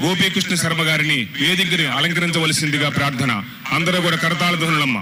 గోపీకృష్ణ శర్మ గారిని వేదికని అలంకరించవలసిందిగా ప్రార్థన. అందరూ కూడా కరతాళ ధ్వనులమ్మ.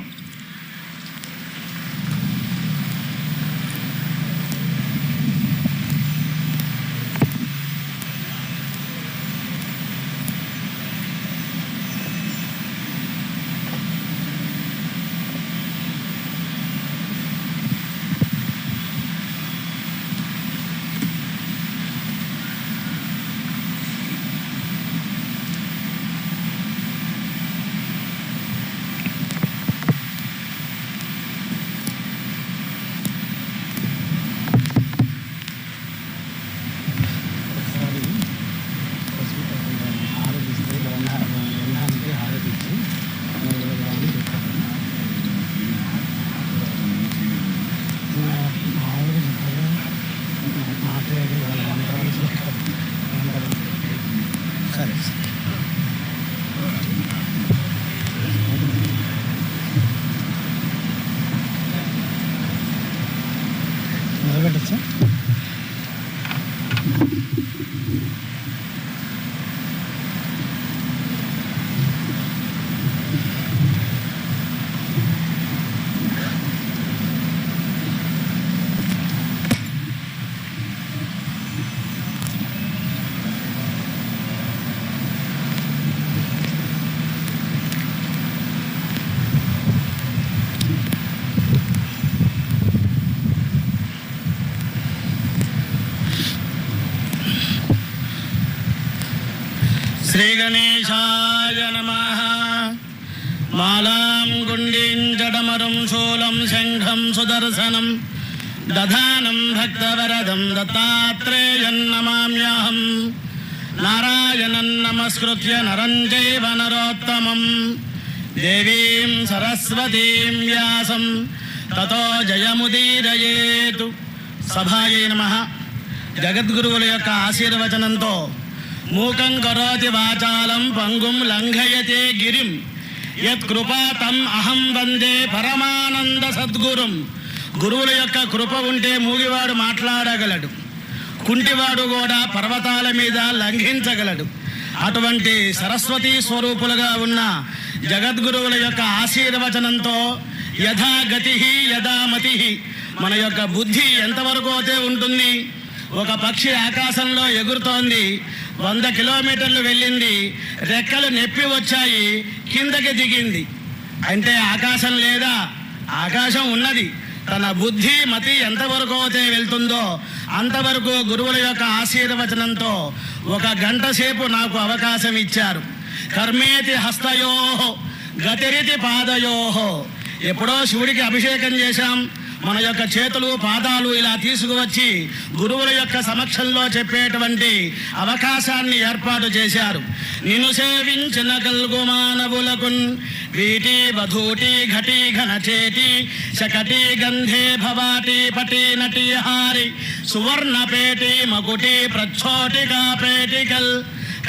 శ్రీ గణేశాయ నమః. మాలాం గుండీం జడమరుం శూలం శంఖం సుదర్శనం దధానం భక్తవరదం దత్తాత్రేయం నమామ్యహం. నారాయణం నమస్కృత్య నరం చైవ నరోత్తమం దేవీం సరస్వతీం వ్యాసం తతో జయముదీరయేతు. సభాయే నమః. జగద్గురువుల యొక్క ఆశీర్వచనంతో మూకం కరోతి వాచాలం పంగుం లంఘయతే గిరిం యత్కృపా తం అహం వందే పరమానంద సద్గురుం. గురువుల యొక్క కృప ఉంటే మూగివాడు మాట్లాడగలడు, కుంటివాడు కూడా పర్వతాల మీద లంఘించగలడు. అటువంటి సరస్వతీ స్వరూపులుగా ఉన్న జగద్గురువుల యొక్క ఆశీర్వచనంతో యథా గతి యథా మతి, మన యొక్క బుద్ధి ఎంతవరకు అయితే ఉంటుంది. ఒక పక్షి ఆకాశంలో ఎగురుతోంది, 100 కిలోమీటర్లు వెళ్ళింది, రెక్కలు నొప్పి వచ్చాయి, కిందకి దిగింది. అంటే ఆకాశం లేదా? ఆకాశం ఉన్నది. తన బుద్ధి మతి ఎంతవరకు అయితే వెళ్తుందో అంతవరకు గురువుల యొక్క ఆశీర్వచనంతో 1 గంట సేపు నాకు అవకాశం ఇచ్చారు. కర్మేతి హస్తయోహో గతిరితి పాదయోహో. ఎప్పుడో శివుడికి అభిషేకం చేశాం, మన యొక్క చేతులు పాదాలు ఇలా తీసుకువచ్చి గురువుల యొక్క సమక్షంలో చెప్పేటువంటి అవకాశాన్ని ఏర్పాటు చేశారు. నిన్ను సేవించిన కల్గు మానవులకున్ వీటి వధూటి ఘటి ఘనచేటి శకటి గంధే భవాటి పటి నటి హారి సువర్ణపేటి మకుటి ప్రచ్ఛోటికా పేటికల్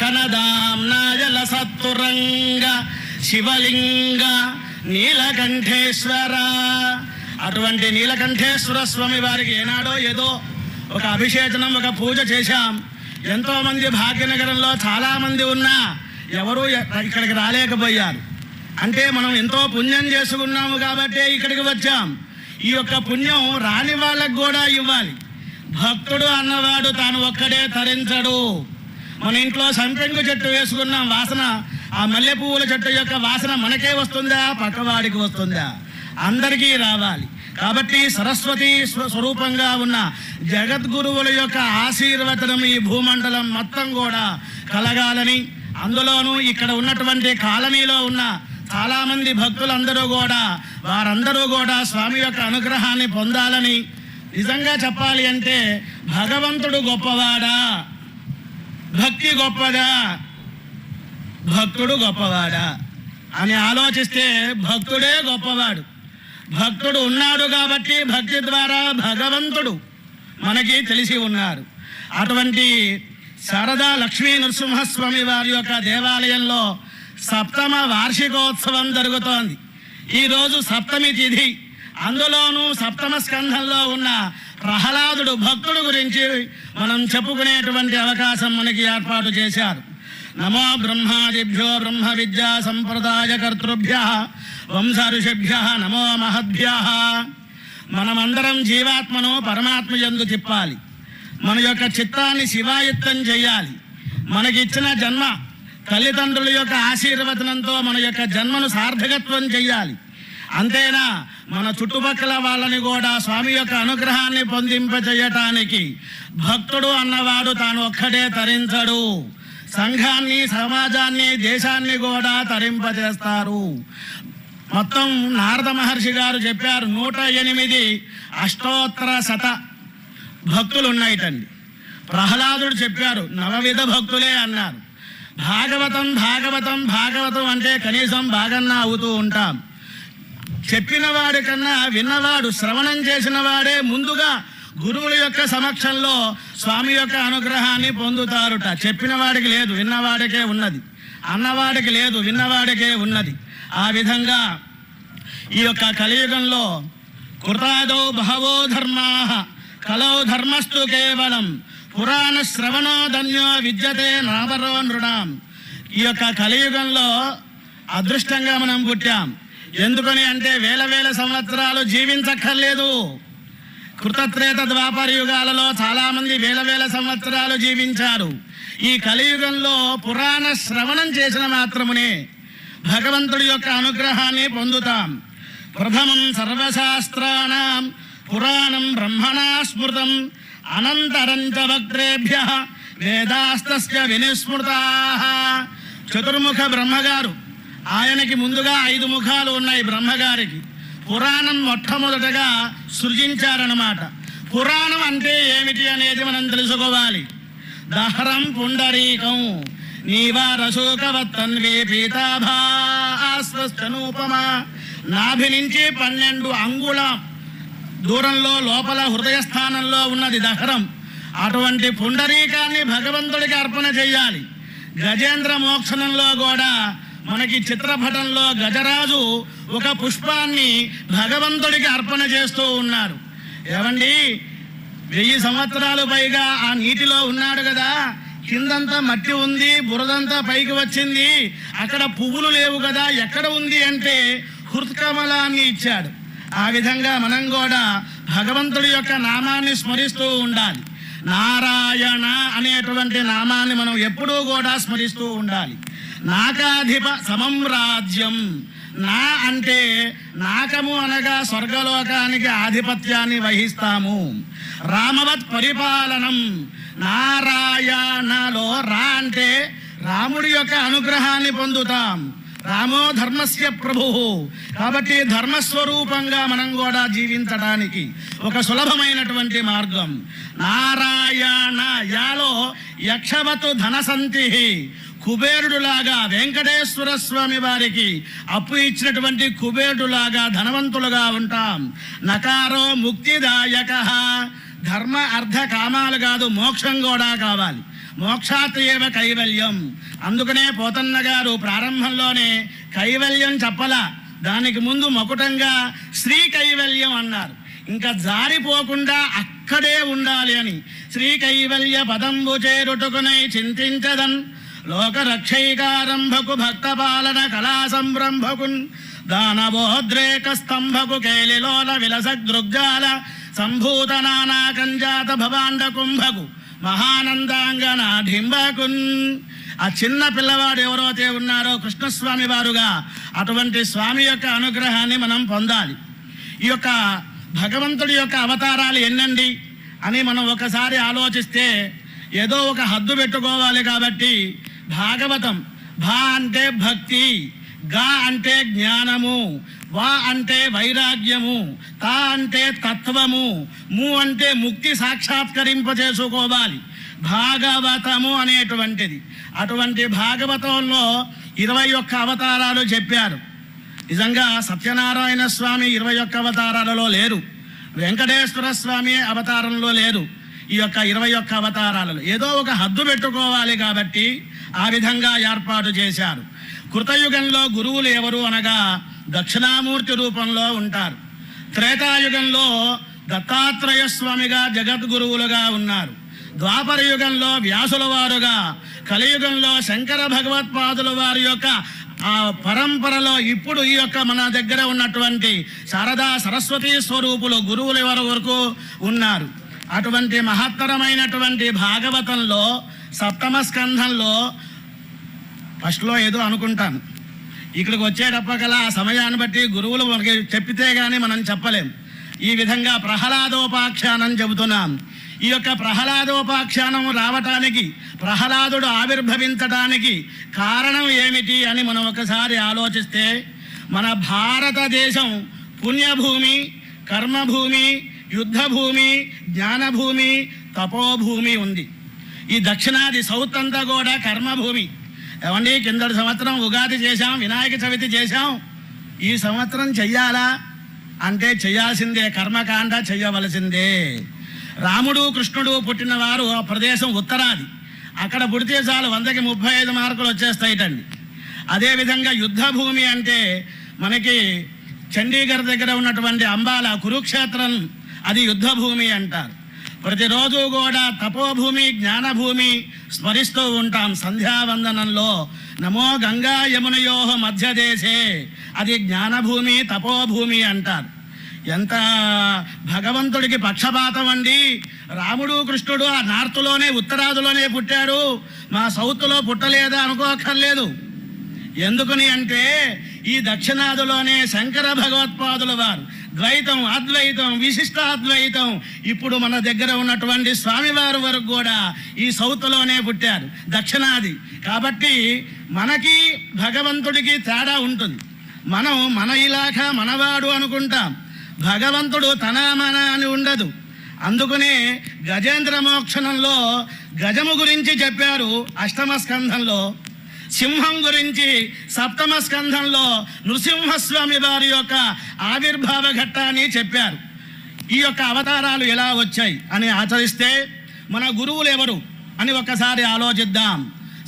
కనదాంనాయల సత్తురంగ శివలింగ నీలకంఠేశ్వర. అటువంటి నీలకంఠేశ్వర స్వామి వారికి ఏనాడో ఏదో ఒక అభిషేచనం, ఒక పూజ చేశాం. ఎంతోమంది భాగ్యనగరంలో చాలామంది ఉన్నా ఎవరూ ఇక్కడికి రాలేకపోయారు. అంటే మనం ఎంతో పుణ్యం చేసుకున్నాము కాబట్టే ఇక్కడికి వచ్చాం. ఈ యొక్క పుణ్యం రాని వాళ్ళకు కూడా ఇవ్వాలి. భక్తుడు అన్నవాడు తాను ఒక్కడే తరించడు. మన ఇంట్లో సంపెంగు చెట్టు వేసుకున్నాం, వాసన ఆ మల్లె పువ్వుల చెట్టు యొక్క వాసన మనకే వస్తుందా, పక్కవాడికి వస్తుందా? అందరికీ రావాలి. కాబట్టి సరస్వతి స్వరూపంగా ఉన్న జగద్గురువుల యొక్క ఆశీర్వచనం ఈ భూమండలం మొత్తం కూడా కలగాలని, అందులోనూ ఇక్కడ ఉన్నటువంటి కాలనీలో ఉన్న చాలామంది భక్తులందరూ కూడా వారందరూ కూడా స్వామి యొక్క అనుగ్రహాన్ని పొందాలని. నిజంగా చెప్పాలి అంటే భగవంతుడు గొప్పవాడా, భక్తి గొప్పదా, భక్తుడు గొప్పవాడా అని ఆలోచిస్తే భక్తుడే గొప్పవాడు. భక్తుడు ఉన్నాడు కాబట్టి భక్తి ద్వారా భగవంతుడు మనకి తెలిసి ఉన్నారు. అటువంటి శారదా లక్ష్మీ నరసింహస్వామి వారి యొక్క దేవాలయంలో 7వ వార్షికోత్సవం జరుగుతోంది. ఈరోజు 7వ తిథి. అందులోనూ 7వ స్కంధంలో ఉన్న ప్రహ్లాదుడు భక్తుడు గురించి మనం చెప్పుకునేటువంటి అవకాశం మనకి ఏర్పాటు చేశారు. నమో బ్రహ్మాదిభ్యో బ్రహ్మ విద్యా సంప్రదాయ కర్తృభ్యః వంశ ఋషిభ్యః నమో మహద్భ్యః. మనమందరం జీవాత్మను పరమాత్మ యందు తిప్పాలి. మన యొక్క చిత్తాన్ని శివాయుక్తం చేయాలి. మనకిచ్చిన జన్మ తల్లిదండ్రుల యొక్క ఆశీర్వచనంతో మన యొక్క జన్మను సార్థకత్వం చేయాలి. అంతేనా, మన చుట్టుపక్కల వాళ్ళని కూడా స్వామి యొక్క అనుగ్రహాన్ని పొందింపచేయటానికి భక్తుడు అన్నవాడు తాను ఒక్కడే తరించడు. సంఘాన్ని, సమాజాన్ని, దేశాన్ని కూడా తరింపజేస్తారు. మొత్తం నారద మహర్షి గారు చెప్పారు 108 అష్టోత్తర శత భక్తులు ఉన్నాయిటండి. ప్రహ్లాదుడు చెప్పారు 9 భక్తులే అన్నారు. భాగవతం భాగవతం భాగవతం అంటే కనీసం బాగన్నా అవుతూ ఉంటాం. చెప్పిన వాడి కన్నా విన్నవాడు, శ్రవణం చేసిన వాడే ముందుగా గురువుల యొక్క సమక్షంలో స్వామి యొక్క అనుగ్రహాన్ని పొందుతారుట. చెప్పిన వాడికి లేదు, విన్నవాడికే ఉన్నది. అన్నవాడికి లేదు, విన్నవాడికే ఉన్నది. ఆ విధంగా ఈ యొక్క కలియుగంలో కృతాదౌ బహవో ధర్మాః కలౌ ధర్మస్తు కేవలం పురాణ శ్రవణో ధన్యో విద్యతే నావరో నృణాం. ఈ యొక్క కలియుగంలో అదృష్టంగా మనం పుట్టాం. ఎందుకని అంటే వేల సంవత్సరాలు జీవించక్కర్లేదు. కృతత్రేత ద్వాపర యుగాలలో చాలామంది వేల సంవత్సరాలు జీవించారు. ఈ కలియుగంలో పురాణ శ్రవణం చేసిన మాత్రమునే భగవంతుడి యొక్క అనుగ్రహాన్ని పొందుతాం. ప్రథమం సర్వశాస్త్రాణం పురాణం బ్రహ్మణా స్మృతం అనంతరం చ వక్త్రేభ్యః వేదాస్తస్య వినిస్మృతాః. చతుర్ముఖ బ్రహ్మగారు, ఆయనకి ముందుగా 5 ముఖాలు ఉన్నాయి బ్రహ్మగారికి. పురాణం మొట్టమొదటగా సృజించారన్నమాట. పురాణం అంటే ఏమిటి అనేది మనం తెలుసుకోవాలి. దహరం పుండరీకం నీవారశోకవత్తన్వే పీతాభాస్వస్తనూపమా. నాభి నుంచి 12 అంగుళం దూరంలో లోపల హృదయ స్థానంలో ఉన్నది దహరం. అటువంటి పుండరీకాన్ని భగవంతుడికి అర్పణ చేయాలి. గజేంద్ర మోక్షణంలో కూడా మనకి చిత్రపటంలో గజరాజు ఒక పుష్పాన్ని భగవంతుడికి అర్పణ చేస్తూ ఉన్నారు. ఏమండి, 1000 సంవత్సరాలు పైగా ఆ నీటిలో ఉన్నాడు కదా, కిందంతా మట్టి ఉంది, బురదంతా పైకి వచ్చింది, అక్కడ పువ్వులు లేవు కదా, ఎక్కడ ఉంది అంటే హృత్కమలాన్ని ఇచ్చాడు. ఆ విధంగా మనం కూడా భగవంతుడి యొక్క నామాన్ని స్మరిస్తూ ఉండాలి. నారాయణ అనేటువంటి నామాన్ని మనం ఎప్పుడూ కూడా స్మరిస్తూ ఉండాలి. నాకాధిప సమం రాజ్యం. నా అంటే నాకము అనగా స్వర్గలోకానికి ఆధిపత్యాన్ని వహిస్తాము. రామవత్ పరిపాలనం. నారాయణలో రా అంటే రాముడి యొక్క అనుగ్రహాన్ని పొందుతాం. రామో ధర్మస్య ప్రభుః. కాబట్టి ధర్మస్వరూపంగా మనం కూడా జీవించడానికి ఒక సులభమైనటువంటి మార్గం నారాయణ. యాలో యక్షవతు ధనసంతి. కుబేరుడులాగా వెంకటేశ్వర స్వామి వారికి అప్పు ఇచ్చినటువంటి కుబేరుడులాగా ధనవంతులుగా ఉంటాం. నకారో ముక్తిదాయక. ధర్మ అర్థ కామాలు కాదు, మోక్షం కూడా కావాలి. మోక్షాత్ ఏవ కైవల్యం. అందుకనే పోతన్న గారు ప్రారంభంలోనే కైవల్యం చెప్పలా, దానికి ముందు మకుటంగా శ్రీ కైవల్యం అన్నారు. ఇంకా జారిపోకుండా అక్కడే ఉండాలి అని. శ్రీ కైవల్య పదంబు చేరుటకునై చింతించదన్ లోకరక్షైకారంభకు భక్తపాలన కళా సంరంభకున్ దానవోద్రేక స్తంభకు కేలిలోల విలసదృగ్జాల సంభూత నానాకంజాత భవాండ కుంభకు మహానందాంగన ఢింబకున్. ఆ చిన్న పిల్లవాడు ఎవరైతే ఉన్నారో కృష్ణస్వామి వారుగా, అటువంటి స్వామి యొక్క అనుగ్రహాన్ని మనం పొందాలి. ఈ యొక్క భగవంతుడి యొక్క అవతారాలు ఎన్నండి అని మనం ఒకసారి ఆలోచిస్తే ఏదో ఒక హద్దు పెట్టుకోవాలి. కాబట్టి భాగవతం భా అంటే భక్తి, గా అంటే జ్ఞానము, వా అంటే వైరాగ్యము, తా అంటే తత్వము, ము అంటే ముక్తి సాక్షాత్కరింపచేసుకోవాలి. భాగవతము అనేటువంటిది. అటువంటి భాగవతంలో 21 అవతారాలు చెప్పారు. నిజంగా సత్యనారాయణ స్వామి 21 అవతారాలలో లేరు, వెంకటేశ్వర స్వామి అవతారంలో లేరు. ఈ యొక్క 21 అవతారాలలో ఏదో ఒక హద్దు పెట్టుకోవాలి కాబట్టి ఆ విధంగా ఏర్పాటు చేశారు. కృతయుగంలో గురువులు ఎవరు అనగా దక్షిణామూర్తి రూపంలో ఉంటారు. త్రేతాయుగంలో దత్తాత్రేయ స్వామిగా జగద్గురువులుగా ఉన్నారు. ద్వాపర యుగంలో వ్యాసుల వారుగా, కలియుగంలో శంకర భగవత్పాదుల వారి యొక్క ఆ పరంపరలో ఇప్పుడు ఈ యొక్క మన దగ్గర ఉన్నటువంటి శారదా సరస్వతీ స్వరూపులు గురువుల వరకు ఉన్నారు. అటువంటి మహత్తరమైనటువంటి భాగవతంలో సప్తమ స్కంధంలో ఫస్ట్లో ఏదో అనుకుంటాను, ఇక్కడికి వచ్చేటప్పకల్లా ఆ సమయాన్ని బట్టి గురువులు మనకి చెప్పితే కానీ మనం చెప్పలేం. ఈ విధంగా ప్రహ్లాదోపాఖ్యానం చెబుతున్నాం. ఈ యొక్క ప్రహ్లాదోపాఖ్యానం రావటానికి, ప్రహ్లాదుడు ఆవిర్భవించడానికి కారణం ఏమిటి అని మనం ఒకసారి ఆలోచిస్తే, మన భారతదేశం పుణ్యభూమి, కర్మభూమి, యుద్ధభూమి, జ్ఞానభూమి, తపోభూమి ఉంది. ఈ దక్షిణాది సౌత్ అంతా కూడా కర్మభూమి. ఏమండి, కిందటి సంవత్సరం ఉగాది చేశాం, వినాయక చవితి చేశాం, ఈ సంవత్సరం చెయ్యాలా అంటే చెయ్యాల్సిందే, కర్మకాండ చెయ్యవలసిందే. రాముడు కృష్ణుడు పుట్టినవారు ఆ ప్రదేశం ఉత్తరాది, అక్కడ పుడితే చాలు 100కి 35 మార్కులు వచ్చేస్తాయిటండి. అదేవిధంగా యుద్ధభూమి అంటే మనకి చండీగఢ్ దగ్గర ఉన్నటువంటి అంబాల కురుక్షేత్రం, అది యుద్ధభూమి అంటారు. ప్రతిరోజు కూడా తపోభూమి, జ్ఞానభూమి స్మరిస్తూ ఉంటాం. సంధ్యావందనంలో నమో గంగా యమునయో మధ్యదేశే, అది జ్ఞానభూమి, తపోభూమి అంటారు. ఎంత భగవంతుడికి పక్షపాతం అండి. రాముడు కృష్ణుడు ఆ నార్త్లోనే, ఉత్తరాదిలోనే పుట్టారు, మా సౌత్లో పుట్టలేదా అనుకోక్కర్లేదు. ఎందుకని అంటే ఈ దక్షిణాదిలోనే శంకర భగవత్పాదుల వారు ద్వైతం, అద్వైతం, విశిష్టాద్వైతం ఇప్పుడు మన దగ్గర ఉన్నటువంటి స్వామివారి వరకు కూడా ఈ సౌత్లోనే పుట్టారు, దక్షిణాది. కాబట్టి మనకి భగవంతుడికి తేడా ఉంటుంది. మనం మన ఇలాఖా మనవాడు అనుకుంటాం, భగవంతుడు తన మన అని ఉండదు. అందుకనే గజేంద్ర మోక్షణంలో గజము గురించి చెప్పారు 8వ స్కంధంలో, సింహం గురించి 7వ స్కంధంలో నృసింహస్వామి వారి యొక్క ఆవిర్భావ ఘట్టాన్ని చెప్పారు. ఈ యొక్క అవతారాలు ఎలా వచ్చాయి అని ఆచరిస్తే మన గురువులు ఎవరు అని ఒకసారి ఆలోచిద్దాం.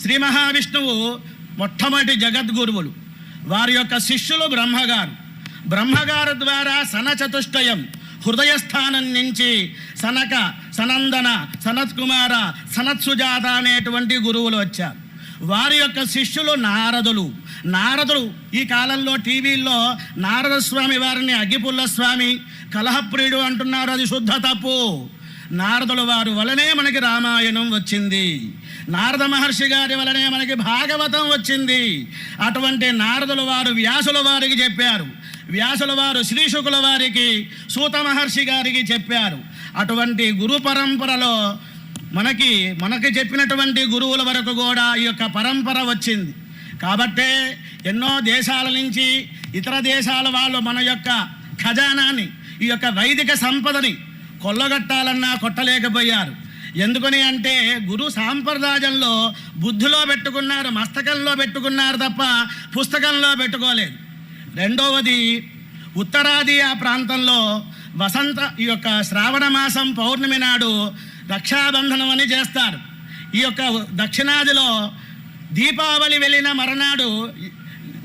శ్రీ మహావిష్ణువు మొట్టమొదటి జగద్గురువులు, వారి యొక్క శిష్యులు బ్రహ్మగారు. బ్రహ్మగారు ద్వారా సనచతుష్టయం హృదయస్థానం నుంచి సనక, సనందన, సనత్కుమార, సనత్సుజాత అనేటువంటి గురువులు వచ్చారు. వారి యొక్క శిష్యులు నారదులు. నారదులు ఈ కాలంలో టీవీల్లో నారద స్వామి వారిని అగ్గిపుల్ల స్వామి, కలహప్రియుడు అంటున్నారు, అది శుద్ధ తప్పు. నారదుల వారు వలనే మనకి రామాయణం వచ్చింది, నారద మహర్షి గారి వలనే మనకి భాగవతం వచ్చింది. అటువంటి నారదుల వారు వ్యాసుల వారికి చెప్పారు, వ్యాసుల వారు శ్రీశుకుల వారికి, సూత మహర్షి గారికి చెప్పారు. అటువంటి గురు పరంపరలో మనకి చెప్పినటువంటి గురువుల వరకు కూడా ఈ యొక్క పరంపర వచ్చింది. కాబట్టే ఎన్నో దేశాల నుంచి ఇతర దేశాల వాళ్ళు మన యొక్క ఖజానాన్ని, ఈ యొక్క వైదిక సంపదని కొల్లగొట్టాలన్నా కొట్టలేకపోయారు. ఎందుకని అంటే గురు సాంప్రదాయంలో బుద్ధిలో పెట్టుకున్నారు, మస్తకంలో పెట్టుకున్నారు తప్ప పుస్తకంలో పెట్టుకోలేదు. రెండవది ఉత్తరాది ఆ ప్రాంతంలో వసంత, ఈ యొక్క శ్రావణ మాసం పౌర్ణమి నాడు రక్షాబంధనం అని చేస్తారు. ఈ యొక్క దక్షిణాదిలో దీపావళి వెళ్ళిన మరునాడు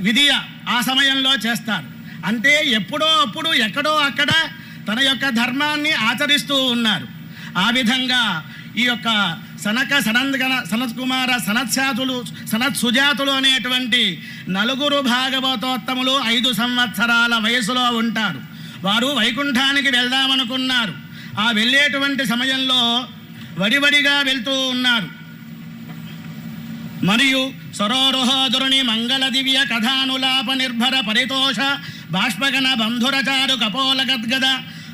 విధియ ఆ సమయంలో చేస్తారు. అంటే ఎప్పుడో అప్పుడు ఎక్కడో అక్కడ తన యొక్క ధర్మాన్ని ఆచరిస్తూ ఉన్నారు. ఆ విధంగా ఈ యొక్క సనక, సనందన, సనత్కుమార, సనత్సుజాతులు అనేటువంటి 4 భాగవతోత్తములు 5 సంవత్సరాల వయసులో ఉంటారు. వారు వైకుంఠానికి వెళ్దామనుకున్నారు. ఆ వెళ్ళేటువంటి సమయంలో వడివడిగా వెళ్తూ ఉన్నారు. మరియు సరోరుహోదురుని మంగళ దివ్య కథానులాప నిర్భర పరితోష బాష్పగణ బంధురచారు కపోల గద్గద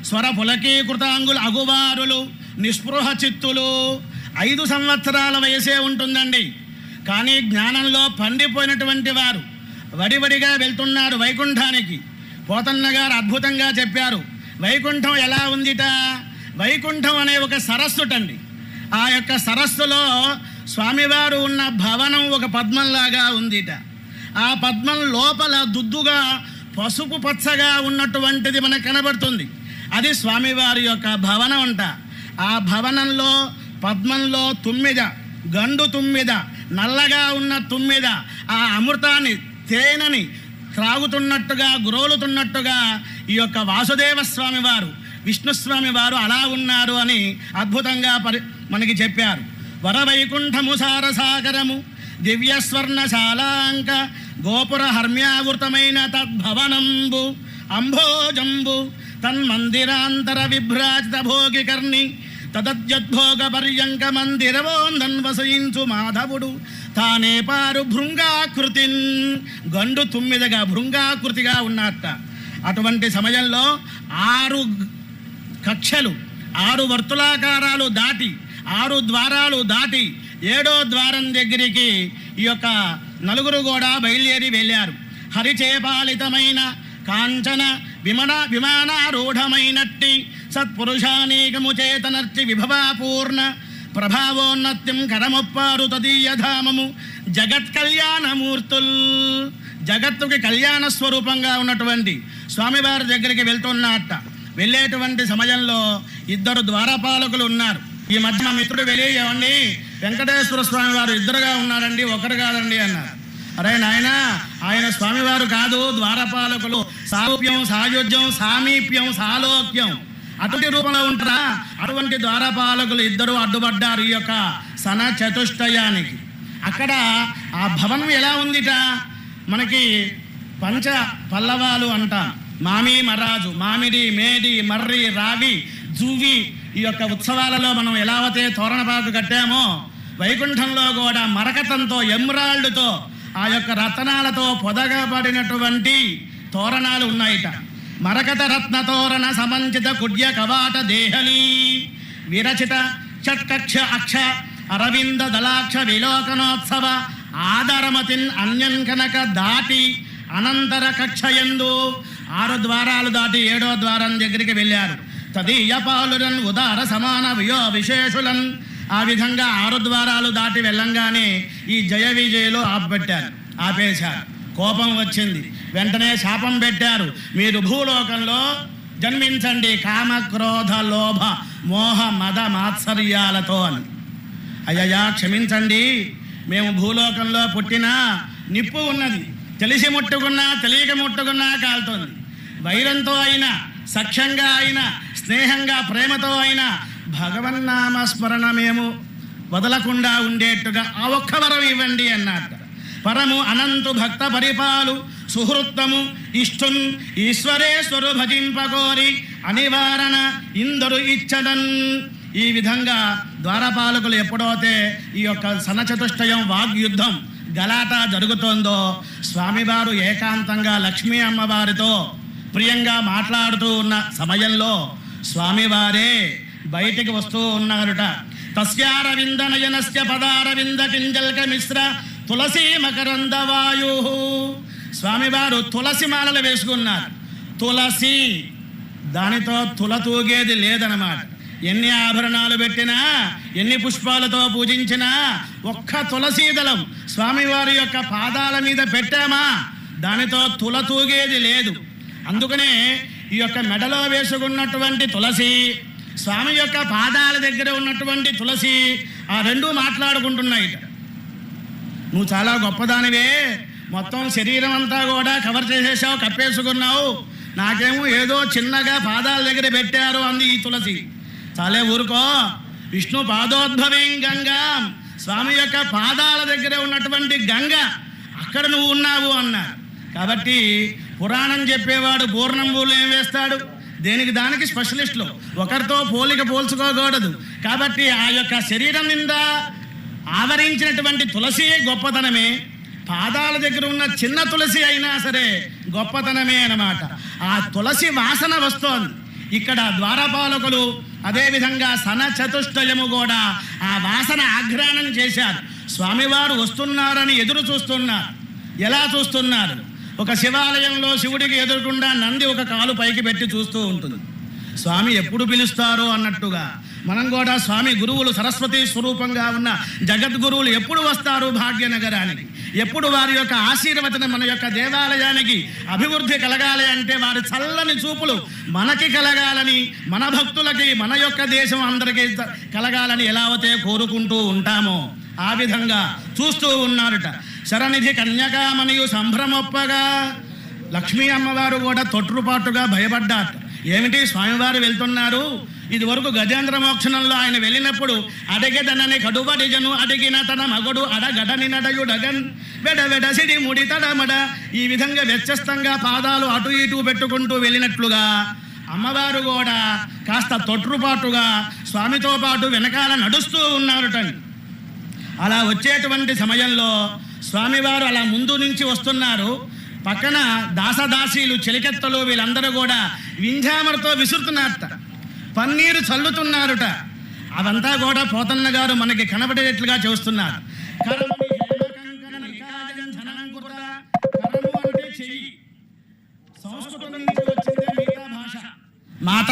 స్వర పులకీకృతాంగుల అగువారులు నిస్పృహ చిత్తులు. 5 సంవత్సరాల వయసే ఉంటుందండి. కానీ జ్ఞానంలో పండిపోయినటువంటి వారు వడివడిగా వెళ్తున్నారు వైకుంఠానికి. పోతన్న గారు అద్భుతంగా చెప్పారు, వైకుంఠం ఎలా ఉందిట. వైకుంఠం అనే ఒక సరస్సుటండి. ఆ యొక్క సరస్సులో స్వామివారు ఉన్న భవనం ఒక పద్మంలాగా ఉందిట. ఆ పద్మం లోపల దుద్దుగా పసుపు పచ్చగా ఉన్నటువంటిది మనకు కనబడుతుంది. అది స్వామివారి యొక్క భవనం అంట. ఆ భవనంలో పద్మంలో తుమ్మిద, గండు తుమ్మిద, నల్లగా ఉన్న తుమ్మిద ఆ అమృతాన్ని, తేనెని త్రాగుతున్నట్టుగా, గురోలుతున్నట్టుగా ఈ యొక్క వాసుదేవ స్వామి వారు, విష్ణుస్వామి వారు అలా ఉన్నారు అని అద్భుతంగా మనకి చెప్పారు. వరవైకుంఠము సారసాగరము దివ్యస్వర్ణశాలాంక గోపుర హర్మ్యావృతమైన తద్భవనంబు అంభోజంబు తన్మందిరాంతర విభ్రాజిత భోగికర్ణి తదద్యోగ పర్యంక మందిరవోందన్వసయించు మాధవుడు తానే పారు భృంగాకృతిన్ గండు తుమ్మిదగా భృంగాకృతిగా ఉన్నట్ట. అటువంటి సమయంలో 6 కక్షలు 6 వర్తులాకారాలు దాటి 6 ద్వారాలు దాటి 7వ ద్వారం దగ్గరికి ఈ యొక్క నలుగురు కూడా బయలుదేరి వెళ్ళారు. హరిచేపాలితమైన కాంచన విమానారూఢమైనట్టి సత్పురుషానీకము చేతనర్చి విభవాపూర్ణ ప్రభావోన్నత్యం కరమొప్పారు తదీయధామము జగత్ కళ్యాణమూర్తుల్. జగత్తుకి కళ్యాణ స్వరూపంగా ఉన్నటువంటి స్వామివారి దగ్గరికి వెళ్తున్నట్ట. వెళ్ళేటువంటి సమయంలో 2 ద్వారపాలకులు ఉన్నారు. ఈ మధ్య మా మిత్రుడు వెళ్ళి ఏమండి వెంకటేశ్వర స్వామి వారు 2గా ఉన్నారండి, 1 కాదండి అన్నారు. అరే నాయన, ఆయన స్వామివారు కాదు, ద్వారపాలకులు. సారూప్యం, సాయుజ్యం, సామీప్యం, సాలోక్యం అటువంటి రూపంలో ఉంటారా? అటువంటి ద్వారపాలకులు 2 అడ్డుపడ్డారు ఈ యొక్క సన చతుష్టయానికి. అక్కడ ఆ భవనం ఎలా ఉందిట, మనకి పంచ పల్లవాలు అంటాం. మామి మరాజు, మామిడి, మేడి, మర్రి, రావి, జూవి ఈ యొక్క ఉత్సవాలలో మనం ఎలావతే తోరణపాకు కట్టామో వైకుంఠంలో కూడా మరకతంతో ఎమ్రాల్డ్తో ఆ యొక్క రత్నాలతో పొదగబడినటువంటి తోరణాలు ఉన్నాయిట. మరకత రత్న తోరణ సమంచిత కుడ్య కవాట దేహలీ విరచిత షట్కక్ష అక్ష అరవింద దళాక్ష విలోకనోత్సవ ఆదరమతిన్ అన్యన్ కనక దాటి అనంతర కక్షయందు 6 ద్వారాలు దాటి 7వ ద్వారం దగ్గరికి వెళ్ళారు. తదీయ పాలురన్ ఉదార సమాన వియో విశేషులన్. ఆ విధంగా 6 ద్వారాలు దాటి వెళ్ళంగానే ఈ జయ విజయలు ఆపేశారు. కోపం వచ్చింది. వెంటనే శాపం పెట్టారు. మీరు భూలోకంలో జన్మించండి కామ క్రోధ లోభ మోహ మద మాత్సర్యాలతో అని. అయ్యయ్యా క్షమించండి, మేము భూలోకంలో పుట్టినా నిప్పు ఉన్నది, తెలిసి ముట్టుకున్నా తెలియక ముట్టుకున్నా కాలుతోంది. వైరంతో అయినా, సఖ్యంగా అయినా, స్నేహంగా ప్రేమతో అయినా భగవన్నామ స్మరణ మేము వదలకుండా ఉండేట్టుగా ఆ ఒక్క వరం ఇవ్వండి అన్నట్ట. పరము అనంతు భక్త పరిపాలు సుహృత్తము ఇష్టున్ ఈశ్వరేశ్వరు భజింపకోరి అనివారణ ఇందరు ఇచ్చదన్. ఈ విధంగా ద్వారపాలకులు ఎప్పుడైతే ఈ యొక్క సనచతుష్టయం వాగ్యుద్ధం గలాట జరుగుతోందో స్వామివారు ఏకాంతంగా లక్ష్మీ అమ్మవారితో ప్రియంగా మాట్లాడుతూ ఉన్న సమయంలో స్వామివారే బయటికి వస్తూ ఉన్నారుట. తస్యారవింద నయనస్య పదారవింద కింజల్క మిశ్ర తులసీ మకరంద వాయు. స్వామివారు తులసి మాలలు వేసుకున్నారు. తులసి దానితో తులతూగేది లేదనమాట. ఎన్ని ఆభరణాలు పెట్టినా, ఎన్ని పుష్పాలతో పూజించినా ఒక్క తులసీ దళం స్వామివారి యొక్క పాదాల మీద పెట్టామా దానితో తులతూగేది లేదు. అందుకనే ఈ యొక్క మెడలో వేసుకున్నటువంటి తులసి, స్వామి యొక్క పాదాల దగ్గర ఉన్నటువంటి తులసి ఆ 2 మాట్లాడుకుంటున్నాయి. నువ్వు చాలా గొప్పదానివే, మొత్తం శరీరం అంతా కూడా కవర్ చేసేసావు, కప్పేసుకున్నావు, నాకేమో ఏదో చిన్నగా పాదాల దగ్గర పెట్టారు అంది ఈ తులసి. చాలే ఊరుకో, విష్ణు పాదోద్భవేం గంగా, స్వామి యొక్క పాదాల దగ్గర ఉన్నటువంటి గంగ, అక్కడ నువ్వు ఉన్నావు అన్నారు. కాబట్టి పురాణం చెప్పేవాడు పూర్ణంబులు ఏం వేస్తాడు, దేనికి దానికి స్పెషలిస్టులు, ఒకరితో పోల్చుకోకూడదు. కాబట్టి ఆ యొక్క శరీరం మీద ఆవరించినటువంటి తులసి గొప్పతనమే, పాదాల దగ్గర ఉన్న చిన్న తులసి అయినా సరే గొప్పతనమే అన్నమాట. ఆ తులసి వాసన వస్తోంది. ఇక్కడ ద్వారపాలకులు అదేవిధంగా సన చతుష్టయము కూడా ఆ వాసన ఆఘ్రాణం చేశారు. స్వామివారు వస్తున్నారని ఎదురు చూస్తున్నారు. ఎలా చూస్తున్నారు? ఒక శివాలయంలో శివుడికి ఎదురుకుండా నంది ఒక కాలు పైకి పెట్టి చూస్తూ ఉంటుంది. స్వామి ఎప్పుడు పిలుస్తారో అన్నట్టుగా మనం కూడా స్వామి గురువులు సరస్వతి స్వరూపంగా ఉన్న జగద్గురువులు ఎప్పుడు వస్తారు భాగ్యనగరానికి, ఎప్పుడు వారి యొక్క ఆశీర్వచనం మన యొక్క దేవాలయానికి అభివృద్ధి కలగాలి అంటే వారి చల్లని చూపులు మనకి కలగాలని, మన భక్తులకి, మన యొక్క దేశం అందరికీ కలగాలని ఎలావతే కోరుకుంటూ ఉంటామో ఆ విధంగా చూస్తూ ఉన్నారట. శరణిధి కన్యకామణియు సంభ్రమొప్పగా లక్ష్మీ అమ్మవారు కూడా తొట్టుపాటుగా భయపడ్డారు. ఏమిటి స్వామివారు వెళ్తున్నారు, ఇది వరకు గజేంద్ర మోక్షణంలో ఆయన వెళ్ళినప్పుడు అడగెదనని కడుబడిజను అడిగిన తన మగడు అడగడని నడయుడగన్ వెడసిడి ముడి తడమడ ఈ విధంగా వ్యత్యస్తంగా పాదాలు అటు ఇటు పెట్టుకుంటూ వెళ్ళినట్లుగా అమ్మవారు కూడా కాస్త తొట్రుపాటుగా స్వామితో పాటు వెనకాల నడుస్తూ ఉన్నారుటండి. అలా వచ్చేటువంటి సమయంలో స్వామివారు అలా ముందు నుంచి వస్తున్నారు. పక్కన దాసదాసీలు చెలికెత్తలు వీళ్ళందరూ కూడా వింధ్యామరతో విసురుతున్నారట, పన్నీరు చల్లుతున్నారుట. అవంతా కూడా పోతన్న గారు మనకి కనబడేట్లుగా చేస్తున్నారు. కరము అంటే చెయ్యి, సంస్కృతం నుంచి వచ్చిందే మిగతా భాష. మాత